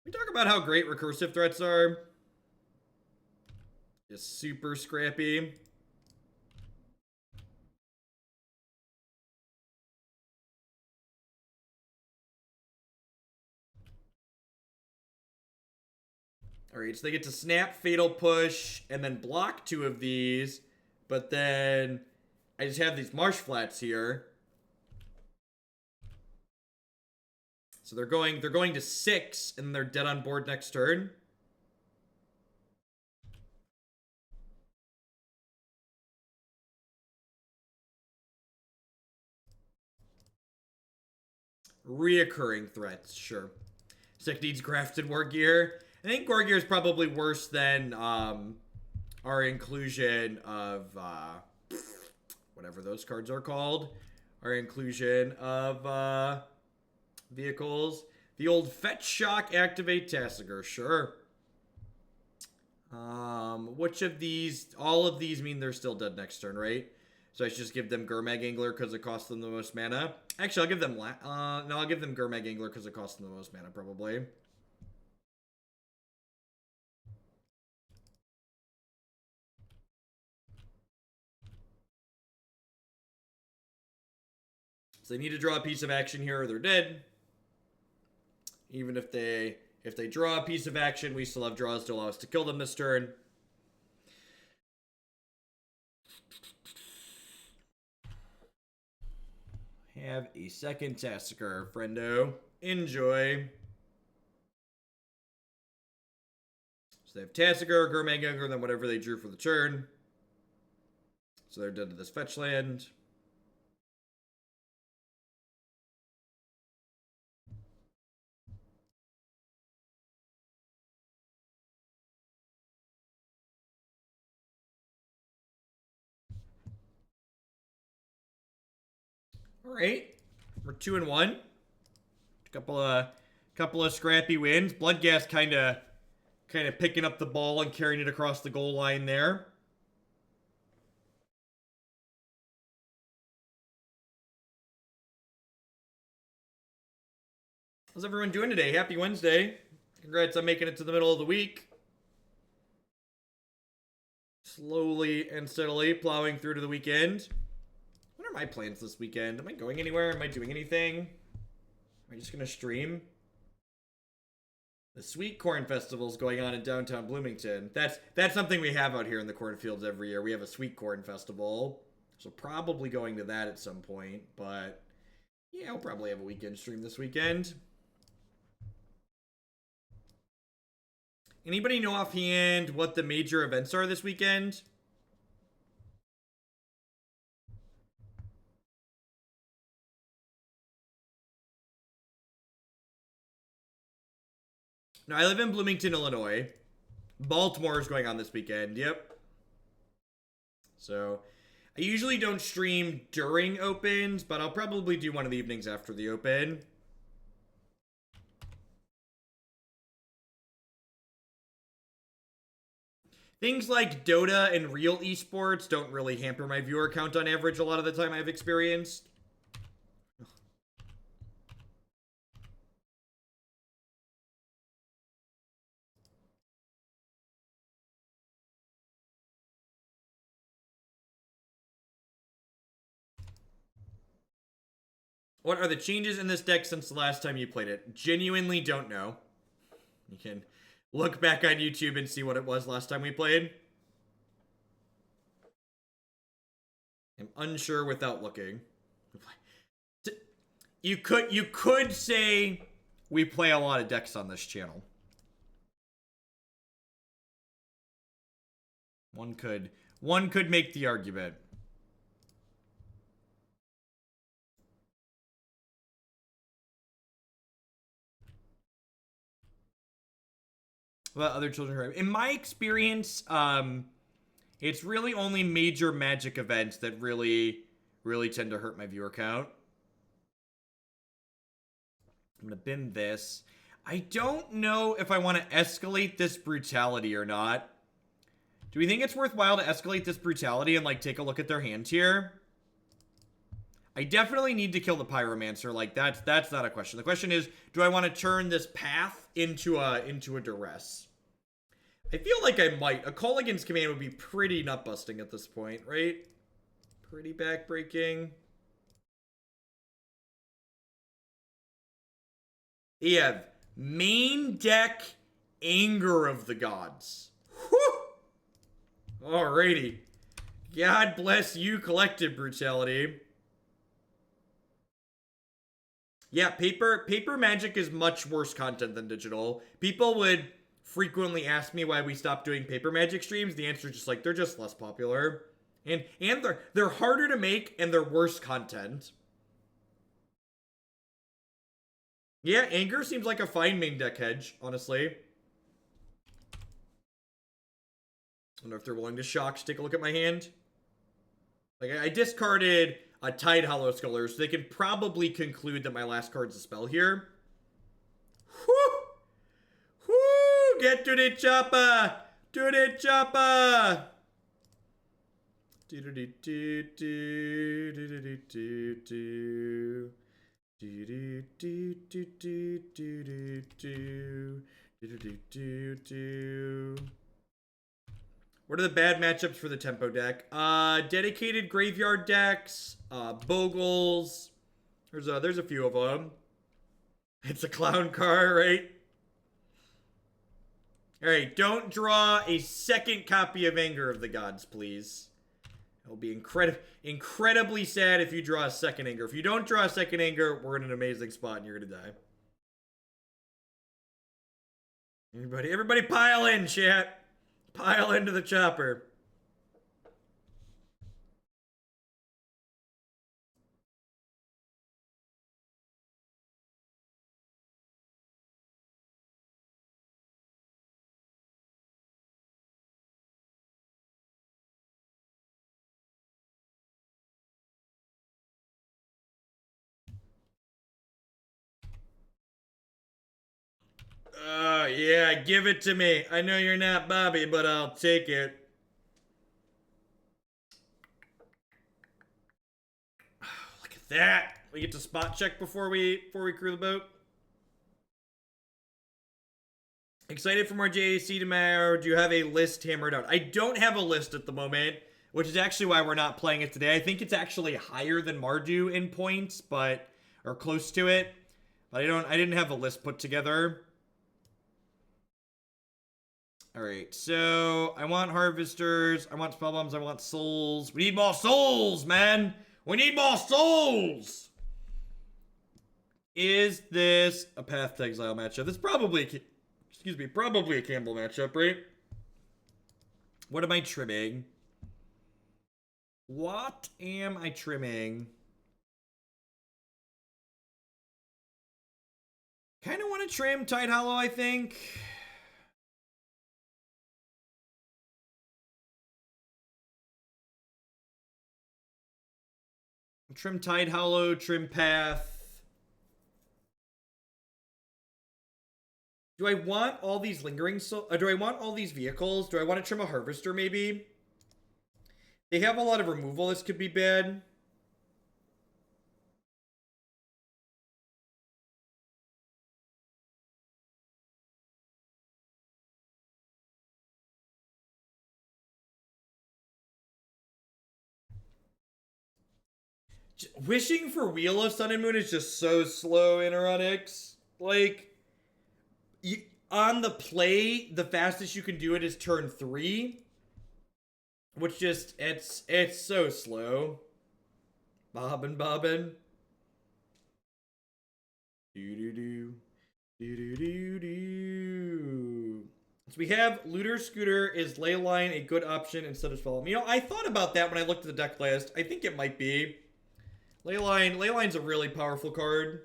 We talk about how great recursive threats are. Just super scrappy. Alright, so they get to snap, fatal push, and then block 2 of these. But then I just have these Marsh Flats here. So they're going to 6, and they're dead on board next turn. Reoccurring threats, sure. Sick needs Grafted War Gear. I think War Gear is probably worse than our inclusion of whatever those cards are called. Our inclusion of vehicles. The old Fetch, Shock, Activate, Tasigur, sure. Which of these? All of these mean they're still dead next turn, right? So I should just give them Gurmag Angler because it costs them the most mana. Actually, I'll give them no, I'll give them Gurmag Angler because it costs them the most mana, probably. So they need to draw a piece of action here or they're dead. Even if they draw a piece of action, we still have draws to allow us to kill them this turn. Have a second Tasigur, friendo. Enjoy. So they have Tasigur, Gurmag Angler, then whatever they drew for the turn. So they're dead to this fetch land. All right, we're 2-1. Couple of scrappy wins. Bloodghast kind of picking up the ball and carrying it across the goal line there. How's everyone doing today? Happy Wednesday. Congrats on making it to the middle of the week. Slowly and steadily plowing through to the weekend. What are my plans this weekend? Am I going anywhere? Am I doing anything? Am I just going to stream? The Sweet Corn Festival is going on in downtown Bloomington. That's something we have out here in the cornfields every year. We have a Sweet Corn Festival. So probably going to that at some point. But yeah, I'll probably have a weekend stream this weekend. Anybody know offhand what the major events are this weekend? No, I live in Bloomington, Illinois. Baltimore is going on this weekend. Yep. So, I usually don't stream during opens, but I'll probably do one of the evenings after the open. Things like Dota and real esports don't really hamper my viewer count on average a lot of the time I've experienced. What are the changes in this deck since the last time you played it? Genuinely don't know. You can look back on YouTube and see what it was last time we played. I'm unsure without looking. You could say we play a lot of decks on this channel. One could make the argument. What other children are in my experience, it's really only major Magic events that really tend to hurt my viewer count. I'm gonna bin this. I don't know if I want to escalate this brutality or not. Do we think it's worthwhile to escalate this brutality and like take a look at their hand here? I definitely need to kill the Pyromancer. Like that's not a question. The question is, do I want to turn this path into a duress? I feel like I might. A Colligan's command would be pretty nut busting at this point, right? Pretty backbreaking. You have main deck Anger of the Gods. Whew! Alrighty. God bless you, Collective Brutality. Yeah, paper Magic is much worse content than digital. People would frequently ask me why we stopped doing paper Magic streams. The answer is just like, they're just less popular. And they're harder to make and they're worse content. Yeah, Anger seems like a fine main deck hedge, honestly. I wonder if they're willing to shock to take a look at my hand. Like, I discarded a Tidehollow Sculler, so they can probably conclude that my last card's a spell here. Whoo! Whoo! Get to the chopper! To the chopper! What are the bad matchups for the tempo deck? Dedicated graveyard decks, Bogles. There's a few of them. It's a clown car, right? Alright, don't draw a second copy of Anger of the Gods, please. It'll be incredibly sad if you draw a second Anger. If you don't draw a second Anger, we're in an amazing spot and you're gonna die. Everybody pile in, chat. Pile into the chopper. Yeah, give it to me. I know you're not Bobby, but I'll take it. Look at that. We get to spot check before we crew the boat. Excited for more JAC tomorrow. Do you have a list hammered out? I don't have a list at the moment, which is actually why we're not playing it today. I think it's actually higher than Mardu in points, but or close to it. But I didn't have a list put together. Alright, so I want Harvesters, I want Spellbombs, I want Souls. We need more Souls, man! We need more Souls! Is this a Path to Exile matchup? This is probably probably a Kambal matchup, right? What am I trimming? What am I trimming? Kind of want to trim Tidehollow, I think. Trim Tidehollow, trim Path. Do I want all these lingering do I want all these vehicles? Do I want to trim a Harvester maybe? They have a lot of removal. This could be bad. Wishing for Wheel of Sun and Moon is just so slow, Interonics. Like, on the play, the fastest you can do it is turn 3. Which just, it's so slow. Bobbin'. Do-do-do. Do-do-do-do. So we have Looter Scooter. Is Leyline a good option instead of Spellbomb? You know, I thought about that when I looked at the deck list. I think it might be. Leyline's a really powerful card.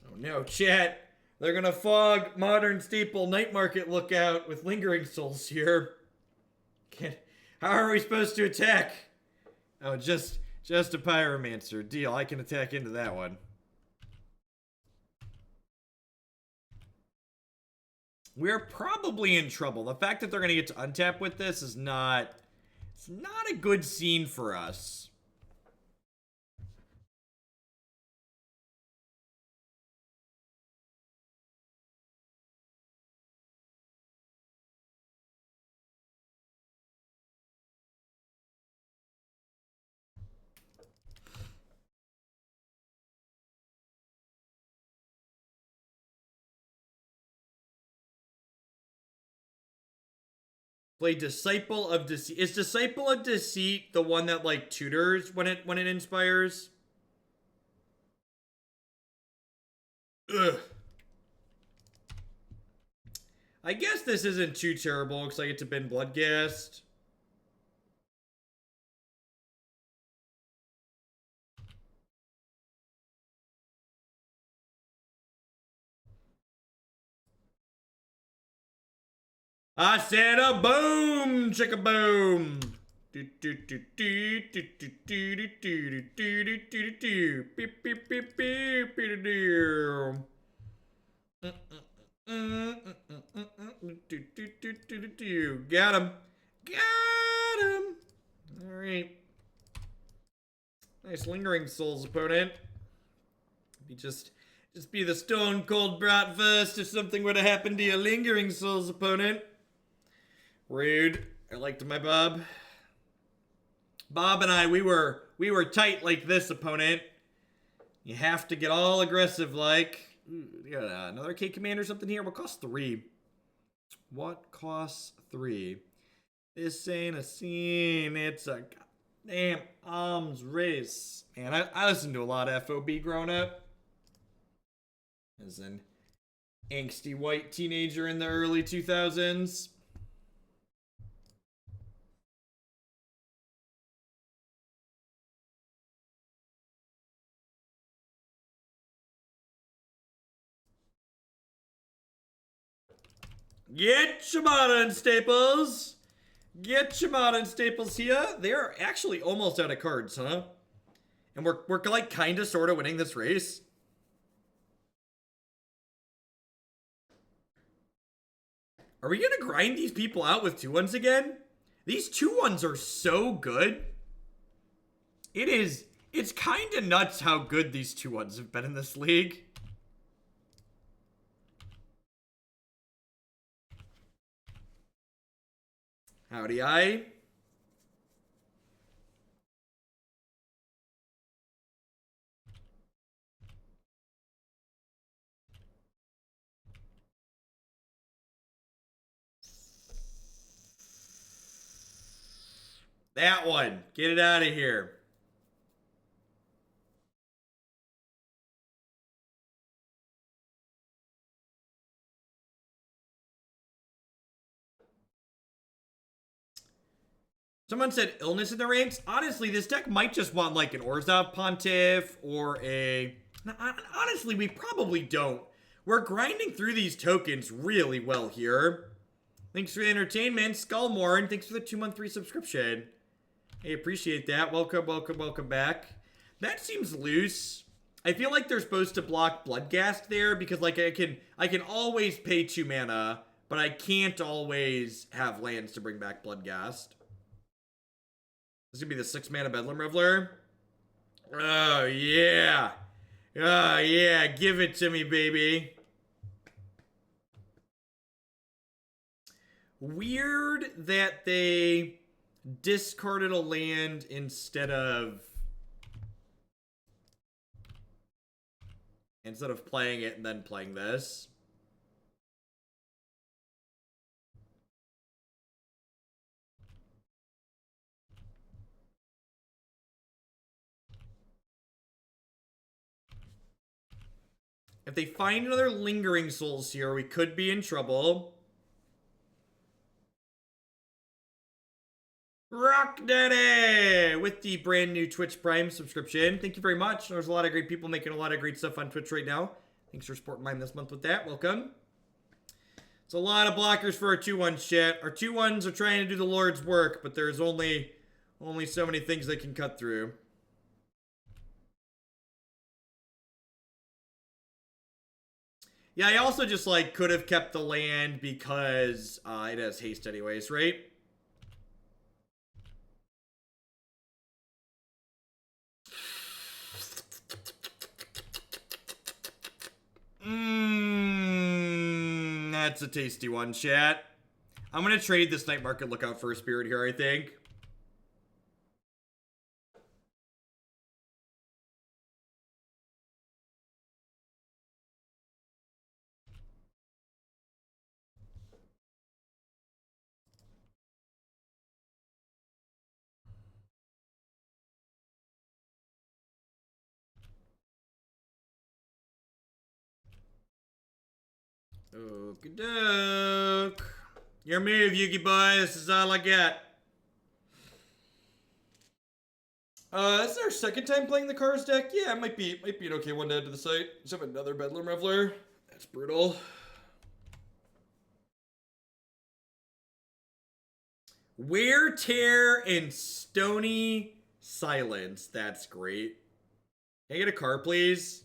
Oh no, chat. They're gonna fog Modern Staple Night Market Lookout with Lingering Souls here. How are we supposed to attack? Oh, just a Pyromancer. Deal, I can attack into that one. We're probably in trouble. The fact that they're going to get to untap with this is not... It's not a good scene for us. Play Disciple of Deceit. Is Disciple of Deceit the one that like tutors when it inspires? Ugh. I guess this isn't too terrible because I get to bin Bloodghast. I said a boom, chicka boom. Got him. Got him. All right. Nice Lingering Souls, opponent. Just be the Stone Cold Bratwurst if something were to happen to your Lingering Souls, opponent. Rude. I liked my Bob. Bob and I, we were tight like this, opponent. You have to get all aggressive like. Ooh, we got another K command or something here. What costs 3? What costs 3? This ain't a scene. It's a goddamn arms race. Man, I listened to a lot of FOB growing up. As an angsty white teenager in the early 2000s. Get your modern staples. Get your modern staples here. They're actually almost out of cards, huh? And we're like kind of sort of winning this race. Are we gonna grind these people out with 2-1s again? These 2-1s are so good. It's kind of nuts how good these 2-1s have been in this league. Howdy, I. That one. Get it out of here. Someone said illness in the ranks. Honestly, this deck might just want like an Orzhov Pontiff or a... Honestly, we probably don't. We're grinding through these tokens really well here. Thanks for the entertainment, Skullmorn. Thanks for the 2-month free subscription. Hey, appreciate that. Welcome back. That seems loose. I feel like they're supposed to block Bloodghast there because like I can always pay 2 mana, but I can't always have lands to bring back Bloodghast. This is gonna be the 6-mana Bedlam Reveler. Oh yeah. Oh yeah, give it to me, baby. Weird that they discarded a land instead of playing it and then playing this. If they find another Lingering Souls here, we could be in trouble. Rock Daddy with the brand new Twitch Prime subscription. Thank you very much. There's a lot of great people making a lot of great stuff on Twitch right now. Thanks for supporting mine this month with that. Welcome. It's a lot of blockers for our 2-1s, chat. Our 2-1s are trying to do the Lord's work, but there's only so many things they can cut through. Yeah, I also just, like, could have kept the land because it has haste anyways, right? That's a tasty one, chat. I'm gonna trade this Night Market Lookout for a Spirit here, I think. Okie doke. Your move, Yugi boy. This is all I got. This is our second time playing the Cars deck. Yeah, it might be an okay one to add to the site. Let's have another Bedlam Reveler. That's brutal. Wear, Tear, and Stony Silence. That's great. Can I get a car, please?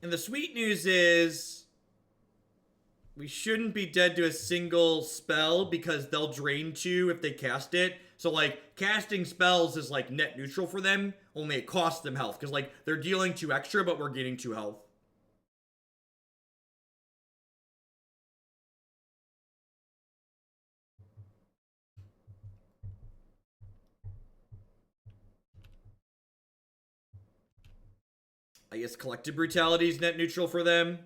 And the sweet news is we shouldn't be dead to a single spell because they'll drain 2 if they cast it. So, like, casting spells is, like, net neutral for them, only it costs them health. Because, like, they're dealing 2 extra, but we're getting 2 health. I guess Collective Brutality is net neutral for them.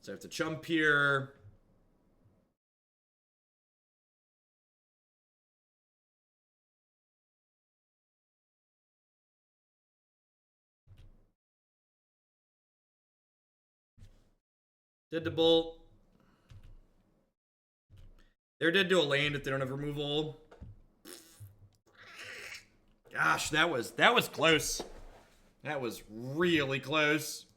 So I have to chump here. Dead to Bolt. They're dead to a land if they don't have removal. Gosh, that was close. That was really close.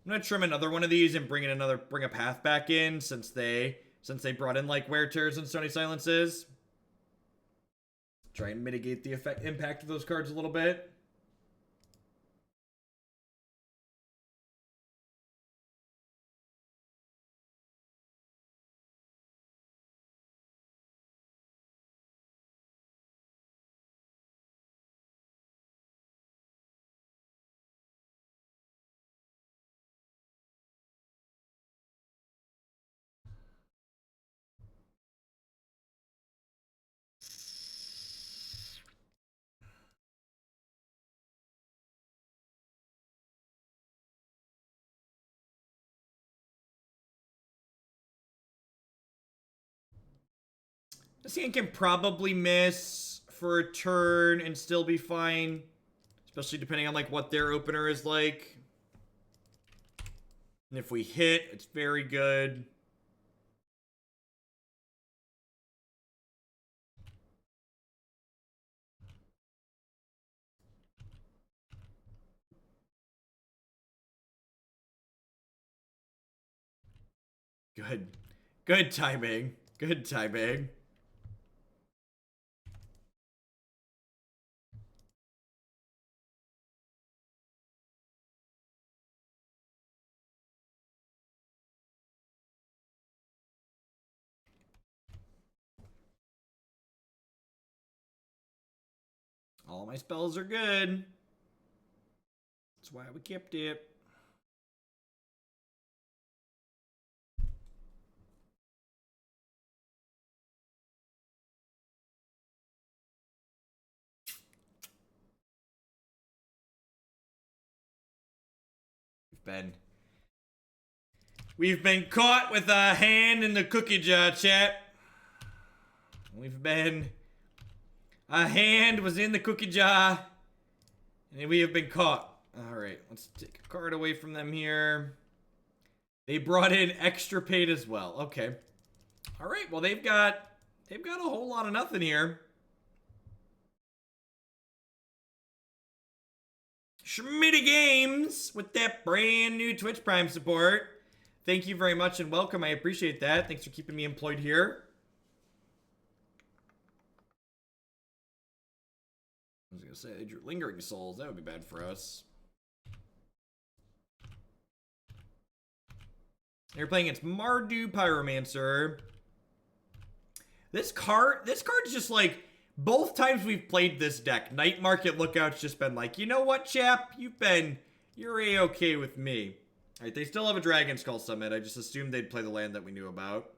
I'm gonna trim another one of these and bring a path back in since they brought in like Wear Tears and Stony Silences. Try and mitigate the impact of those cards a little bit. This hand can probably miss for a turn and still be fine. Especially depending on like what their opener is like. And if we hit, it's very good. Good. Good timing. Good timing. All my spells are good. That's why we kept it. We've been caught with a hand in the cookie jar, chat. A hand was in the cookie jar, and we have been caught. All right, let's take a card away from them here. They brought in extra paid as well. Okay. All right, well, they've got a whole lot of nothing here. Schmitty Games with that brand new Twitch Prime support. Thank you very much and welcome. I appreciate that. Thanks for keeping me employed here. I was going to say, they drew Lingering Souls. That would be bad for us. They're playing against Mardu Pyromancer. This card's just like, both times we've played this deck, Night Market Lookout's just been like, you know what, chap? You're A-okay with me. Alright, they still have a Dragon Skull Summit. I just assumed they'd play the land that we knew about.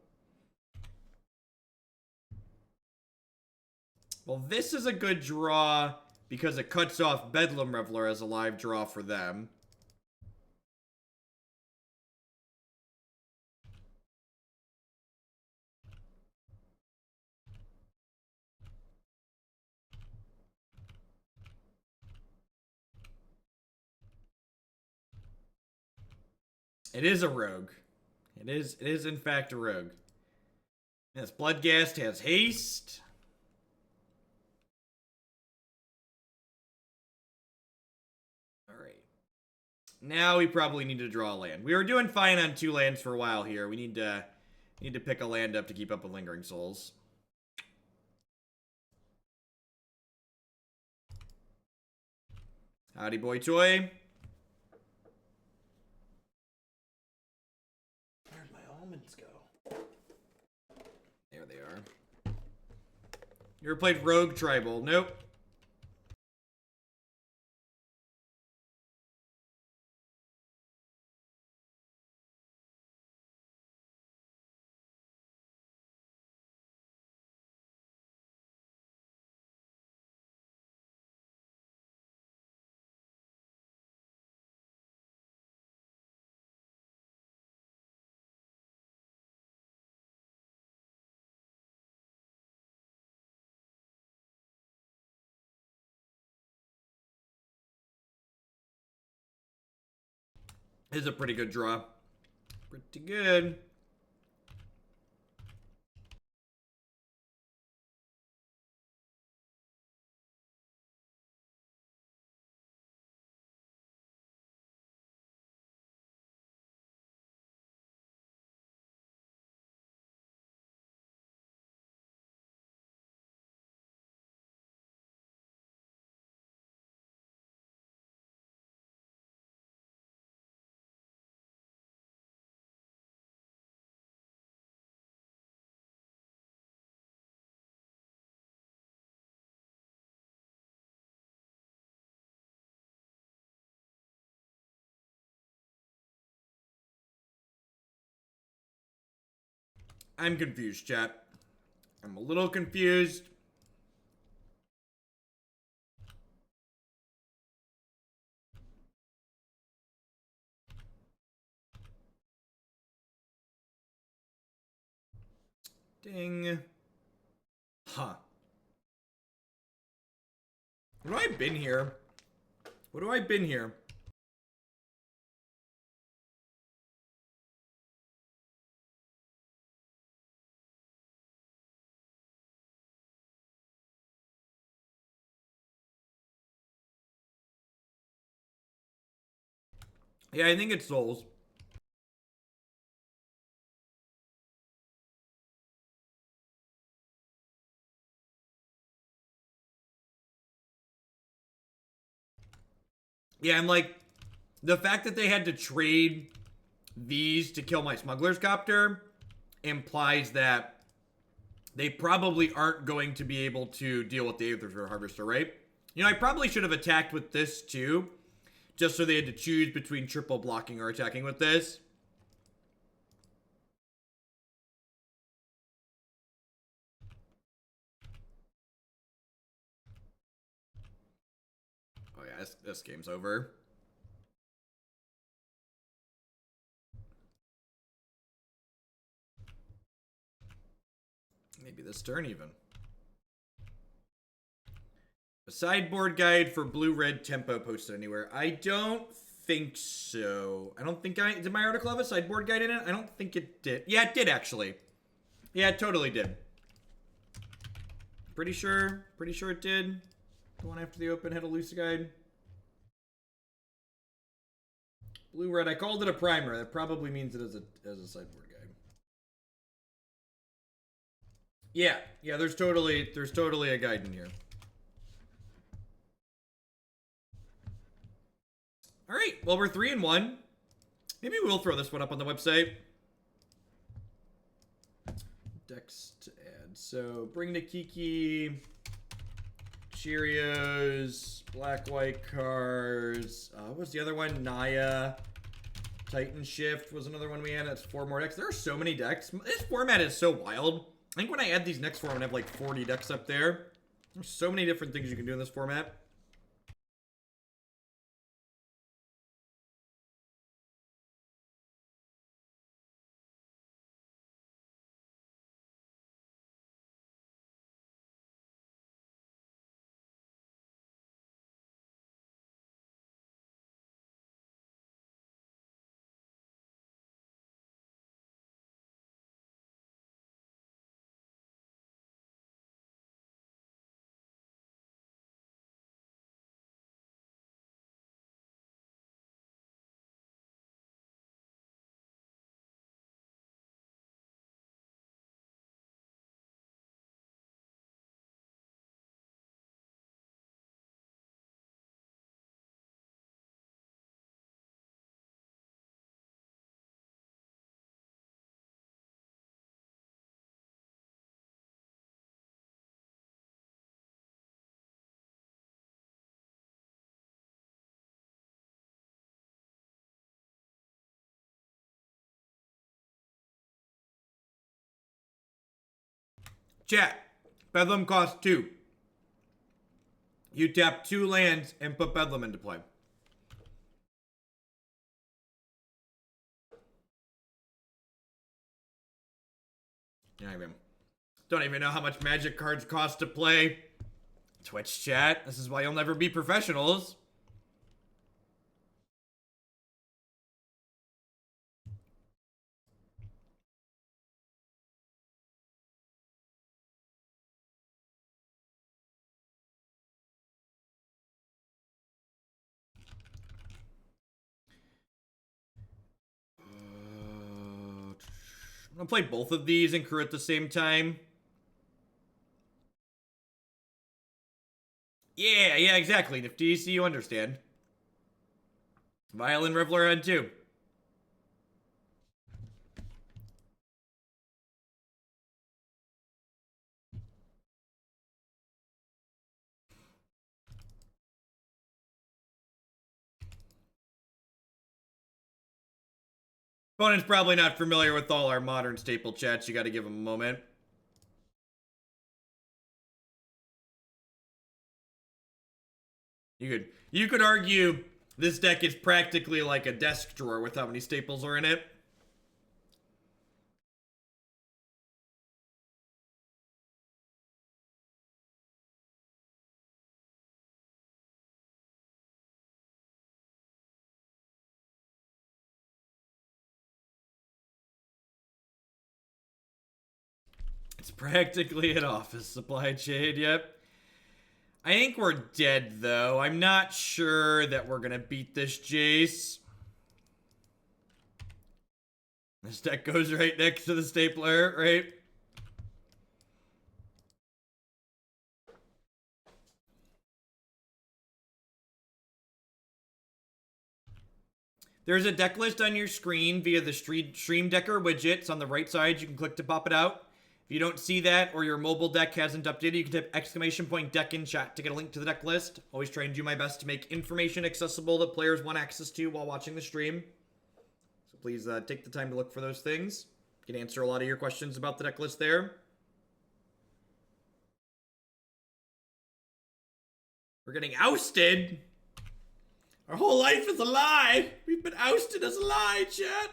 Well, this is a good draw because it cuts off Bedlam Reveler as a live draw for them. It is a rogue. It is in fact a rogue. Yes, Bloodghast has haste. Alright. Now we probably need to draw a land. We were doing fine on 2 lands for a while here. We need to pick a land up to keep up with Lingering Souls. Howdy, boy toy. Where'd my almonds go? There they are. You ever played Rogue Tribal? Nope. This is a pretty good draw. Pretty good. I'm confused, chat. I'm a little confused. Ding. Huh. What do I bin here? What do I bin here? Yeah, I think it's souls. Yeah, I'm like, the fact that they had to trade these to kill my Smuggler's Copter implies that they probably aren't going to be able to deal with the Aethersphere Harvester, right? You know, I probably should have attacked with this too, just so they had to choose between triple blocking or attacking with this. Oh yeah, this game's over. Maybe this turn even. A sideboard guide for blue-red tempo posted anywhere? I don't think so. I don't think did my article have a sideboard guide in it? I don't think it did. Yeah, it did actually. Yeah, it totally did. Pretty sure it did. The one after the open had a loose guide. Blue-red, I called it a primer. That probably means it as a sideboard guide. Yeah, there's totally a guide in here. All right, well, we're 3-1. Maybe we'll throw this one up on the website. Decks to add. So, bring Nikiki, Cheerios, Black-White Cars. What was the other one? Naya. Titan Shift was another one we had. That's 4 more decks. There are so many decks. This format is so wild. I think when I add these next 4, I'm going to have like 40 decks up there. There's so many different things you can do in this format. Chat. Bedlam costs 2. You tap 2 lands and put Bedlam into play. Yeah, I mean, don't even know how much Magic cards cost to play. Twitch chat. This is why you'll never be professionals. I'm gonna play both of these and crew at the same time. Yeah, exactly. Nifty, so you understand. Violin Reveler on 2. Opponent's probably not familiar with all our modern staple chats. You gotta give him a moment. You could argue this deck is practically like a desk drawer with how many staples are in it. It's practically an office supply chain, yep. I think we're dead, though. I'm not sure that we're gonna beat this Jace. This deck goes right next to the stapler, right? There's a deck list on your screen via the Stream Decker widgets on the right side. You can click to pop it out. If you don't see that or your mobile deck hasn't updated, you can type !deck in chat to get a link to the deck list. Always try and do my best to make information accessible that players want access to while watching the stream. So please take the time to look for those things. You can answer a lot of your questions about the deck list there. We're getting ousted. Our whole life is a lie. We've been ousted as a lie, chat.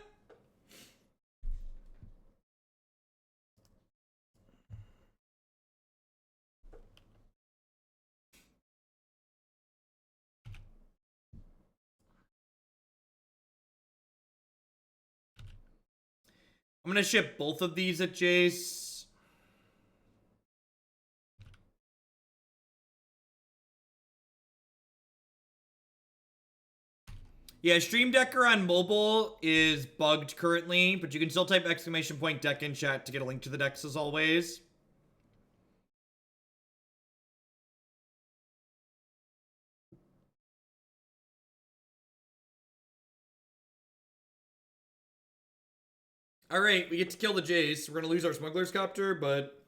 I'm gonna ship both of these at Jace. Yeah, Stream Decker on mobile is bugged currently, but you can still type !deck in chat to get a link to the decks as always. Alright, we get to kill the Jace. We're gonna lose our Smuggler's Copter, but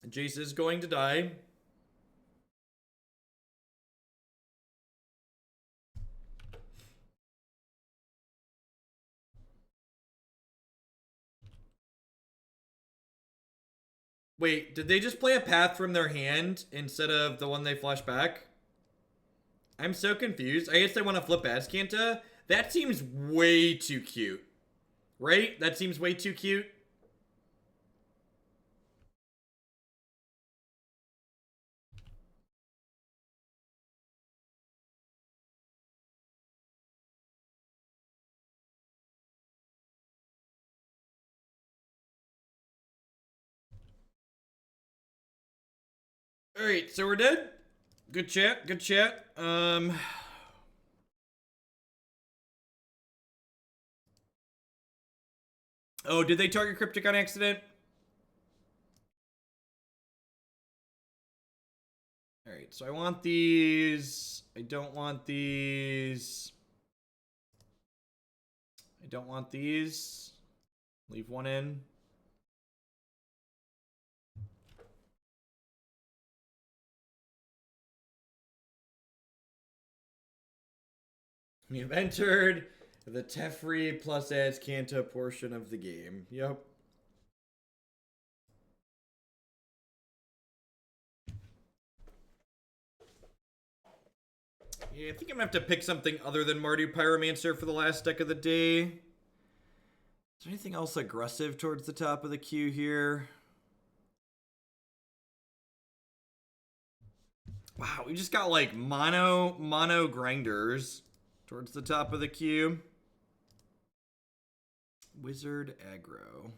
Jace is going to die. Wait, did they just play a path from their hand instead of the one they flash back? I'm so confused. I guess they want to flip Azcanta? That seems way too cute. Right? That seems way too cute. Alright, so we're dead. Good chat, good chat. Oh, did they target Cryptic on accident? Alright, so I want these. I don't want these. I don't want these. Leave one in. We have entered the Teferi plus Azcanta portion of the game. Yep. Yeah, I think I'm gonna have to pick something other than Mardu Pyromancer for the last deck of the day. Is there anything else aggressive towards the top of the queue here? Wow, we just got like mono grinders towards the top of the queue. Wizard aggro.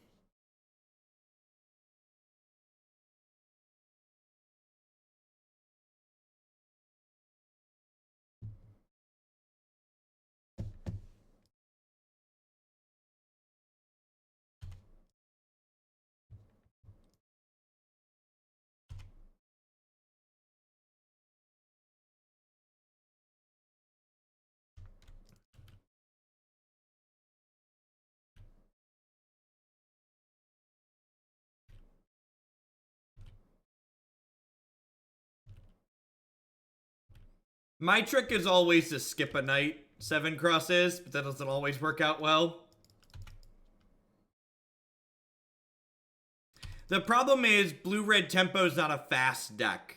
My trick is always to skip a night 7 crosses, but that doesn't always work out well. The problem is blue-red tempo is not a fast deck.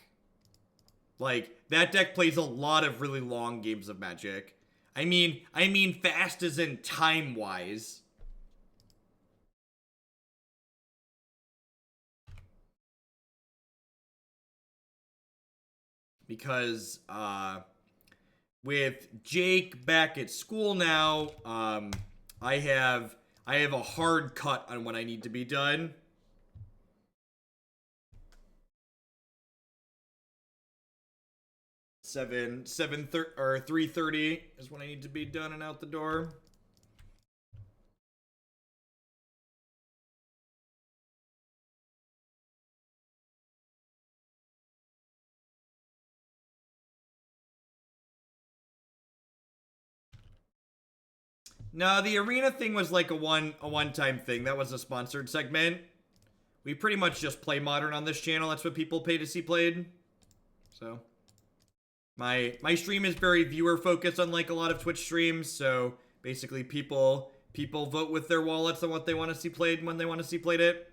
Like, that deck plays a lot of really long games of Magic. I mean fast as in time-wise. Because, with Jake back at school now, I have a hard cut on when I need to be done. or 3:30 is when I need to be done and out the door. No, the arena thing was like a one-time thing. That was a sponsored segment. We pretty much just play Modern on this channel. That's what people pay to see played. So my stream is very viewer focused, unlike a lot of Twitch streams. So basically people vote with their wallets on what they want to see played and when they want to see played it.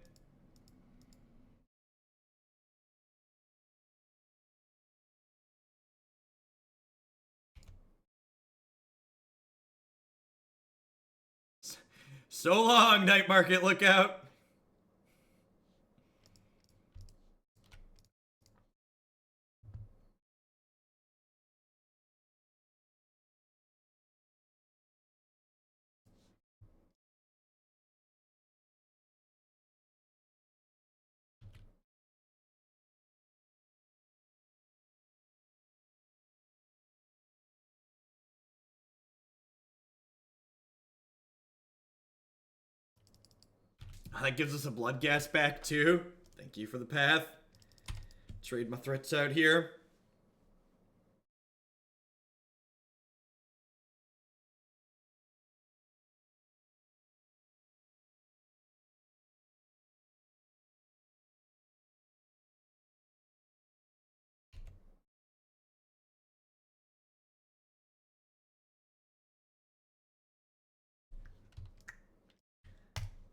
So long, Night Market, look out. That gives us a Bloodghast back too. Thank you for the path. Trade my threats out here.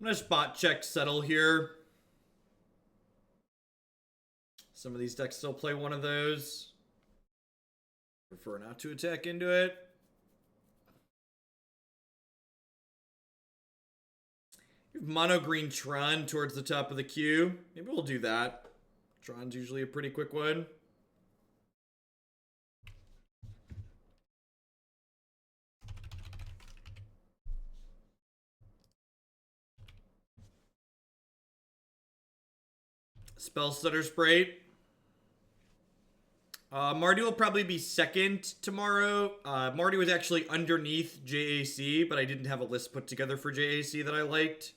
I'm gonna spot check settle here. Some of these decks still play one of those. Prefer not to attack into it. Mono green Tron towards the top of the queue. Maybe we'll do that. Tron's usually a pretty quick one. Spell Stutter Spray. Mardu will probably be second tomorrow. Mardu was actually underneath JAC, but I didn't have a list put together for JAC that I liked.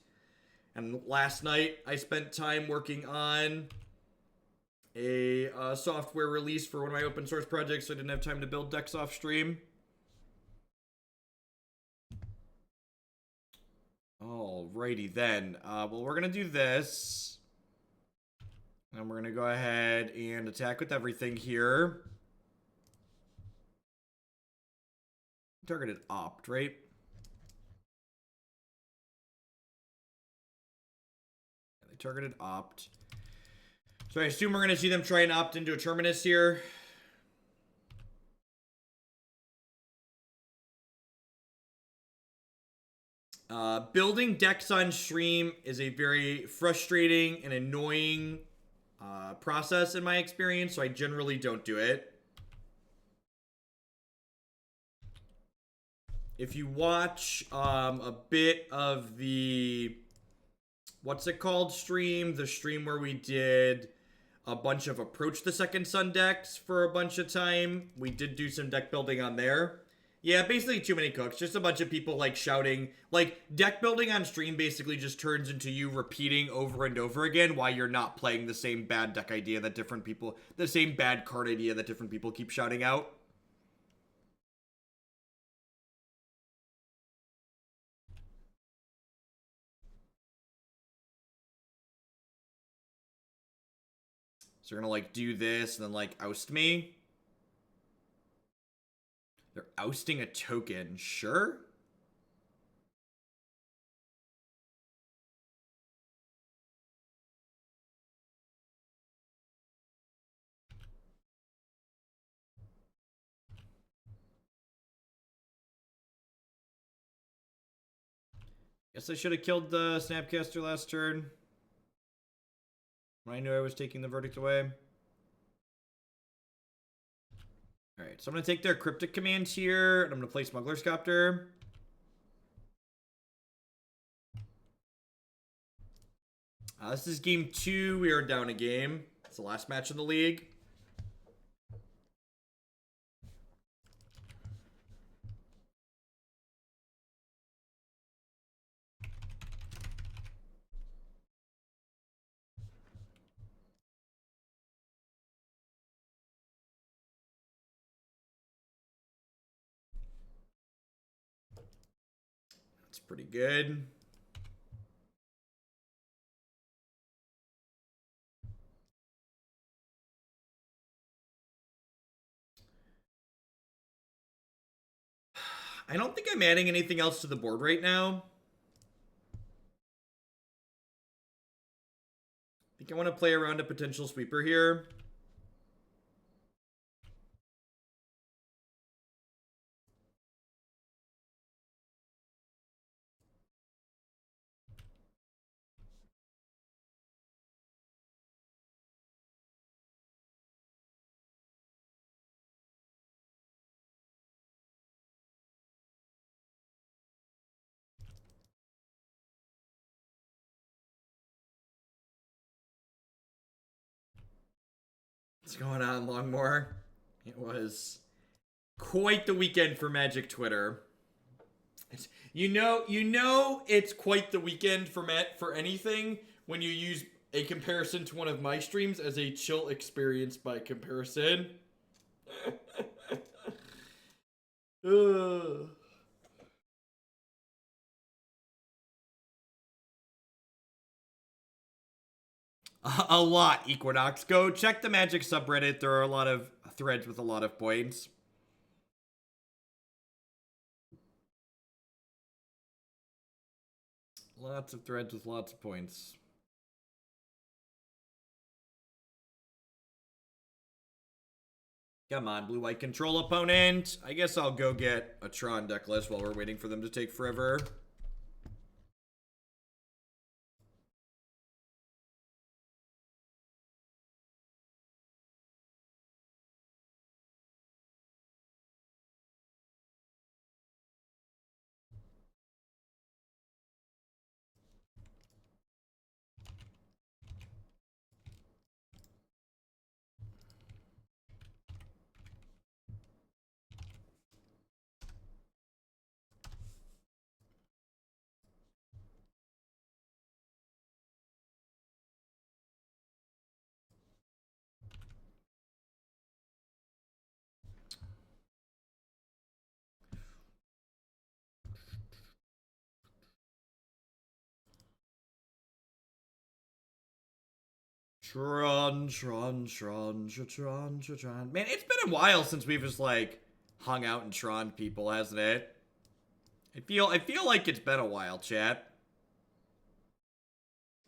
And last night, I spent time working on a software release for one of my open source projects, so I didn't have time to build decks off stream. Alrighty then. Well, we're going to do this. And we're going to go ahead and attack with everything here. Targeted opt, right? Yeah, they targeted opt. So I assume we're going to see them try and opt into a Terminus here. Building decks on stream is a very frustrating and annoying process in my experience, so I generally don't do it. If you watch a bit of the what's it called stream, the stream where we did a bunch of Approach the Second Sun decks for a bunch of time, we did do some deck building on there. Yeah, basically too many cooks. Just a bunch of people like shouting. Like, deck building on stream basically just turns into you repeating over and over again why you're not playing the same bad deck idea that different people, the same bad card idea that different people keep shouting out. So you're gonna like do this and then like oust me. They're ousting a token, sure. Guess I should have killed the Snapcaster last turn. When I knew I was taking the verdict away. Alright, so I'm going to take their Cryptic command here, and I'm going to play Smuggler's Copter. This is game 2. We are down a game. It's the last match in the league. It's pretty good. I don't think I'm adding anything else to the board right now. I think I want to play around a potential sweeper here. What's going on, Longmore? It was quite the weekend for Magic Twitter. You know it's quite the weekend for anything when you use a comparison to one of my streams as a chill experience by comparison. A lot, Equinox. Go check the Magic subreddit. There are a lot of threads with a lot of points. Lots of threads with lots of points. Come on, blue-white control opponent. I guess I'll go get a Tron deck list while we're waiting for them to take forever. Tron. Man, it's been a while since we've just, like, hung out and Tron people, hasn't it? I feel like it's been a while, chat.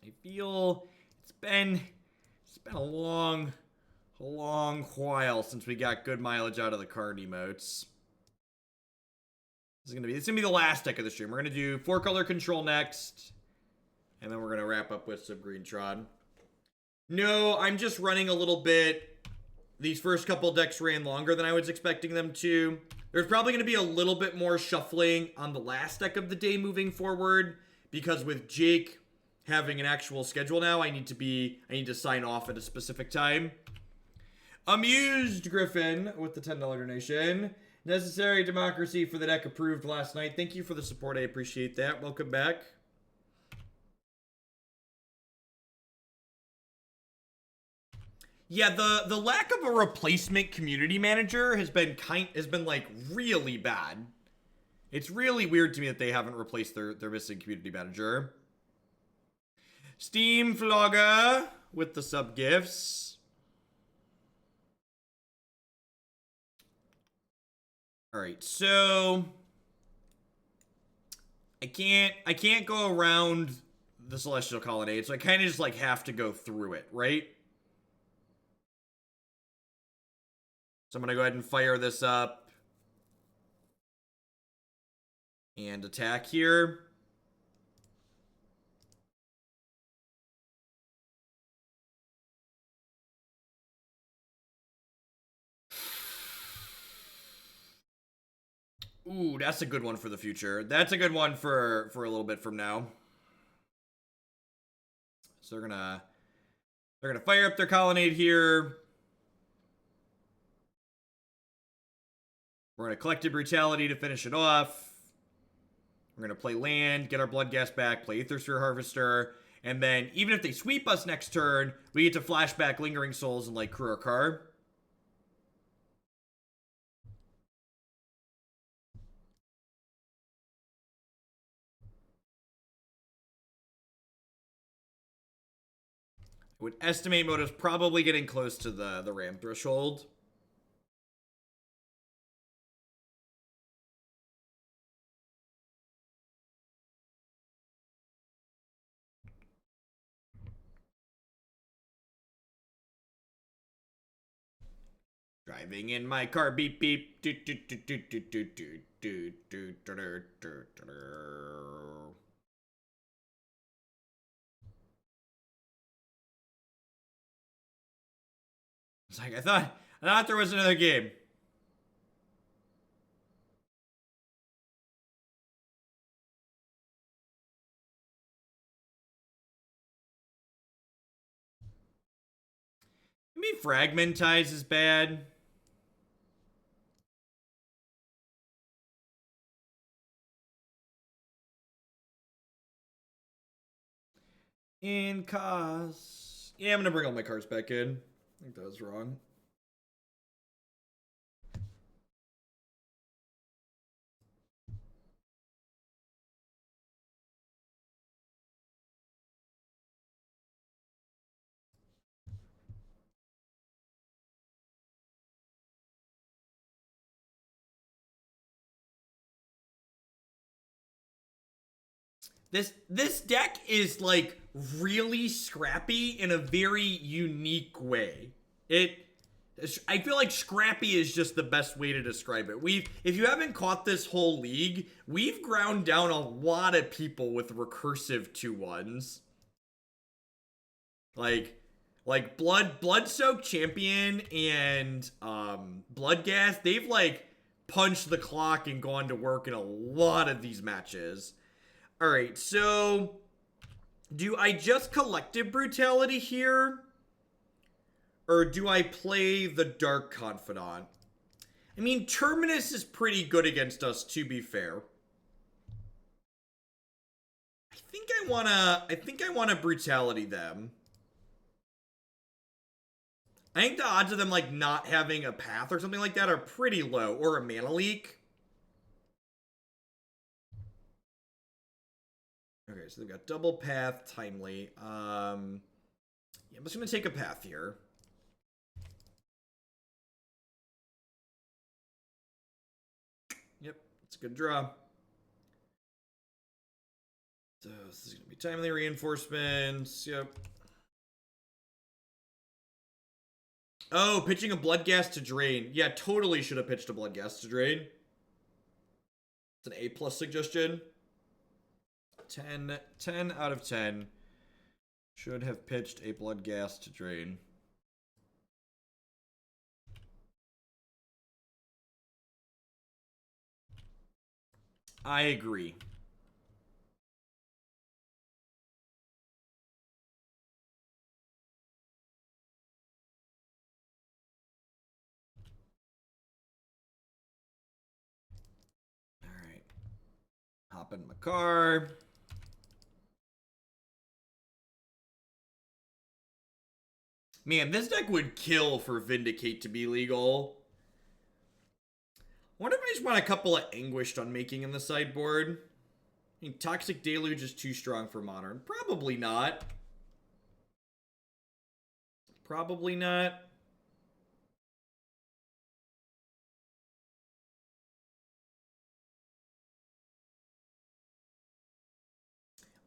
I feel it's been a long while since we got good mileage out of the card emotes. This is gonna be the last deck of the stream. We're gonna do 4-color control next, and then we're gonna wrap up with some green Tron. No, I'm just running a little bit. These first couple decks ran longer than I was expecting them to. There's probably going to be a little bit more shuffling on the last deck of the day moving forward, because with Jake having an actual schedule now, I need to sign off at a specific time. Amused Griffin with the $10 donation. Necessary Democracy for the deck approved last night. Thank you for the support. I appreciate that. Welcome back. Yeah, the lack of a replacement community manager has been like really bad. It's really weird to me that they haven't replaced their missing community manager. Steam Flogger with the sub gifts. All right, so I can't go around the Celestial Colonnade, so I kind of just like have to go through it, right? So I'm going to go ahead and fire this up. And attack here. Ooh, that's a good one for the future. That's a good one for a little bit from now. So they're gonna fire up their colonnade here. We're going to Collective Brutality to finish it off. We're going to play land, get our Bloodghast back, play Aethersphere Harvester, and then even if they sweep us next turn, we get to flashback Lingering Souls and like crew our car. I would estimate Moto's probably getting close to the RAM threshold. Driving in my car, beep beep. Do, do, do, do, do, do, do, do, do, do, do, do. It's like I thought there was another game. Maybe Fragmentize is bad. In cost. Yeah, I'm gonna bring all my cards back in. I think that was wrong. This deck is like really scrappy in a very unique way. I feel like scrappy is just the best way to describe it. If you haven't caught this whole league, we've ground down a lot of people with recursive 2-1s. Like Bloodsoaked Champion and Bloodghast, they've like punched the clock and gone to work in a lot of these matches. Alright, so do I just Collective Brutality here? Or do I play the Dark Confidant? I mean, Terminus is pretty good against us, to be fair. I think I wanna Brutality them. I think the odds of them like not having a path or something like that are pretty low, or a mana leak. Okay, so they've got double path, timely. Yeah, I'm just gonna take a path here. Yep, it's a good draw. So this is gonna be timely reinforcements. Yep. Oh, pitching a Bloodghast to drain. Yeah, totally should have pitched a Bloodghast to drain. It's an A+ suggestion. 10 out of 10. Should have pitched a Bloodghast to drain. I agree. All right. Hop in my car. Man, this deck would kill for Vindicate to be legal. I wonder if I just want a couple of Anguished Unmaking in the sideboard. I mean, Toxic Deluge is too strong for Modern. Probably not. Probably not.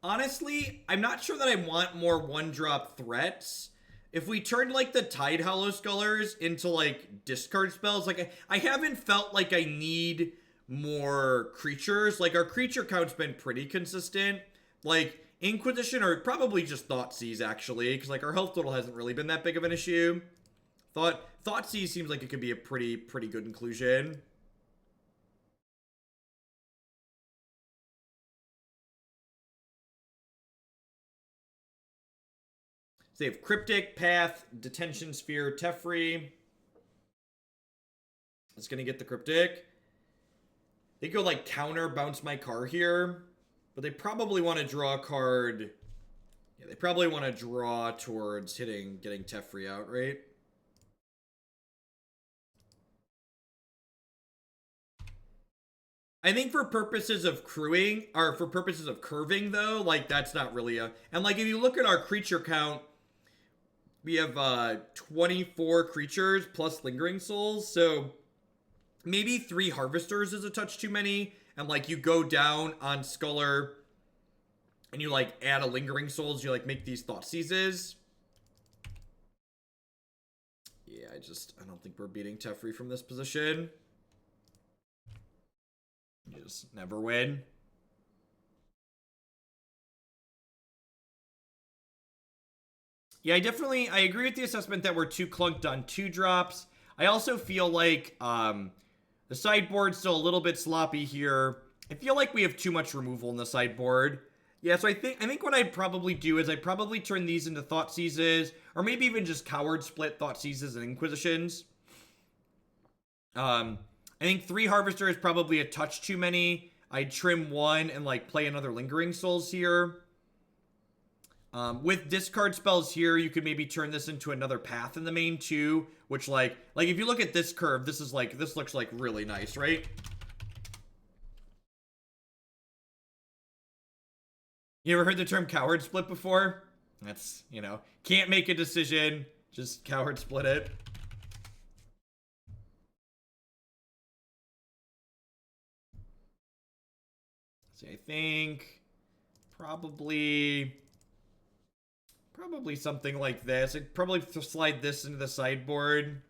Honestly, I'm not sure that I want more one-drop threats. If we turned, like, the Tidehollow Scullers into, like, discard spells, like, I haven't felt like I need more creatures. Like, our creature count's been pretty consistent. Like, Inquisition, or probably just Thoughtseize, actually, because, like, our health total hasn't really been that big of an issue. Thoughtseize seems like it could be a pretty good inclusion. So they have Cryptic, Path, Detention Sphere, Teferi. It's going to get the Cryptic. They go like counter, bounce my car here. But they probably want to draw a card. Yeah, they probably want to draw towards getting Teferi out, right? I think for purposes of crewing, or for purposes of curving, though, like, that's not really a... And, like, if you look at our creature count, we have 24 creatures plus Lingering Souls, so maybe 3 Harvesters is a touch too many, and like you go down on Sculler and you like add a Lingering Souls, you like make these Thought Seizes. Yeah, I don't think we're beating Teferi from this position. You just never win. Yeah, I agree with the assessment that we're too clunked on 2-drops. I also feel like the sideboard's still a little bit sloppy here. I feel like we have too much removal in the sideboard. Yeah, so I think what I'd probably do is I'd probably turn these into Thought Seizes, or maybe even just Coward Split Thought Seizes and Inquisitions. I think 3 Harvester is probably a touch too many. I'd trim 1 and like play another Lingering Souls here. With discard spells here, you could maybe turn this into another path in the main too, which like if you look at this curve, this looks like really nice, right? You ever heard the term Coward Split before? That's, you know, can't make a decision, just Coward Split it. So I think probably something like this. I'd probably slide this into the sideboard.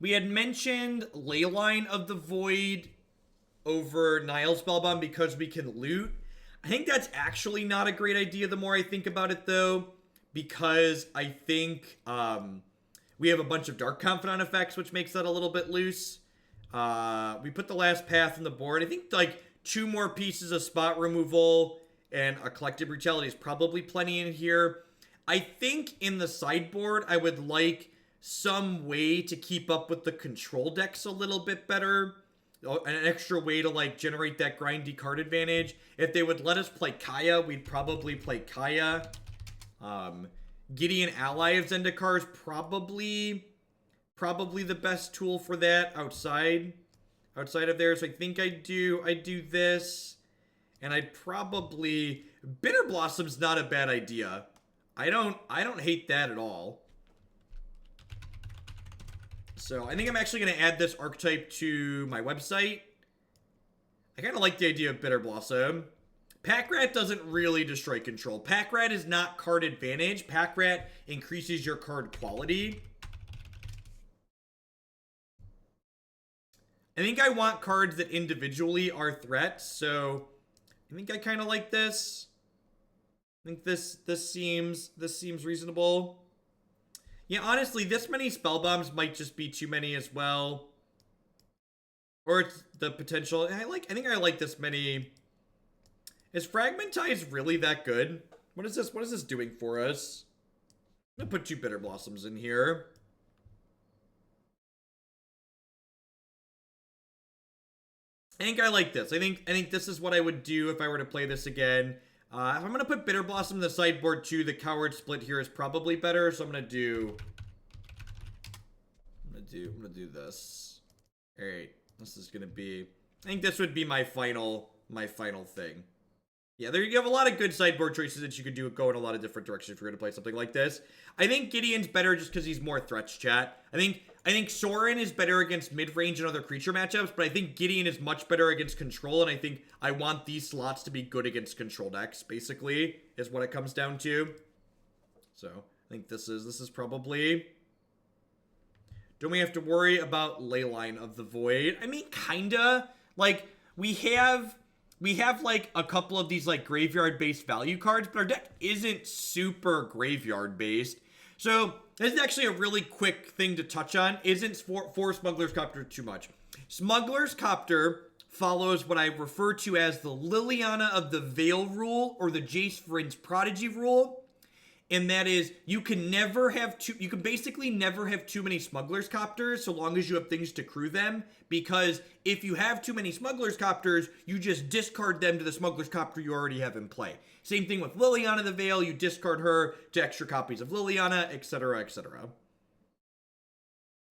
We had mentioned Leyline of the Void over Nihil Spellbomb because we can loot. I think that's actually not a great idea the more I think about it, though, because I think we have a bunch of Dark Confidant effects, which makes that a little bit loose. We put the last path on the board. I think, like, 2 more pieces of spot removal and a Collective Brutality is probably plenty in here. I think in the sideboard, I would like some way to keep up with the control decks a little bit better. An extra way to, like, generate that grindy card advantage. If they would let us play Kaya, we'd probably play Kaya. Gideon Ally of Zendikar is probably the best tool for that outside of there. So I think I'd do this, and I'd probably Bitter Blossom's not a bad idea. I don't hate that at all. So I think I'm actually going to add this archetype to my website. I kind of like the idea of Bitter Blossom. Pack Rat doesn't really destroy control. Pack Rat is not card advantage. Pack Rat increases your card quality. I think I want cards that individually are threats, so I think I kind of like this. I think this seems reasonable. Yeah, honestly, this many spell bombs might just be too many as well. Or it's the potential. I think I like this many. Is Fragmentize really that good? What is this? What is this doing for us? I'm gonna put 2 Bitter Blossoms in here. I think I like this. I think this is what I would do if I were to play this again. If I'm going to put Bitter Blossom in the sideboard too, the Coward Split here is probably better. So I'm going to do this. All right. This is going to be, I think this would be my final thing. Yeah, there you have a lot of good sideboard choices that you could do, go in a lot of different directions if you're going to play something like this. I think Gideon's better just because he's more threats, chat. I think Sorin is better against mid-range and other creature matchups, but I think Gideon is much better against control, and I think I want these slots to be good against control decks, basically, is what it comes down to. So, I think this is probably... Don't we have to worry about Leyline of the Void? I mean, kinda. Like, we have like a couple of these like graveyard-based value cards, but our deck isn't super graveyard-based. So this is actually a really quick thing to touch on. Isn't for Smuggler's Copter too much? Smuggler's Copter follows what I refer to as the Liliana of the Veil rule, or the Jace Vryn's Prodigy rule. And that is, you can basically never have too many Smuggler's Copters so long as you have things to crew them. Because if you have too many Smuggler's Copters, you just discard them to the Smuggler's Copter you already have in play. Same thing with Liliana the Veil, you discard her to extra copies of Liliana, etc., etc.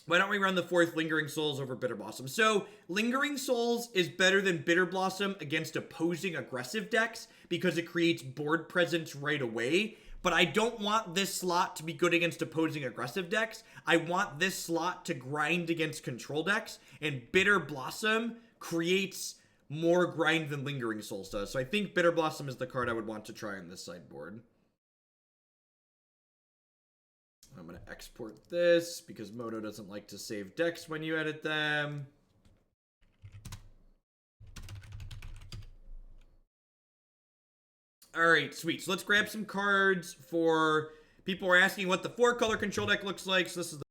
Why don't we run the 4th Lingering Souls over Bitter Blossom? So, Lingering Souls is better than Bitter Blossom against opposing aggressive decks because it creates board presence right away. But I don't want this slot to be good against opposing aggressive decks. I want this slot to grind against control decks. And Bitter Blossom creates more grind than Lingering Souls does. So I think Bitter Blossom is the card I would want to try on this sideboard. I'm going to export this because Moto doesn't like to save decks when you edit them. Alright, sweet. So let's grab some cards for... People are asking what the 4-color control deck looks like. So this is the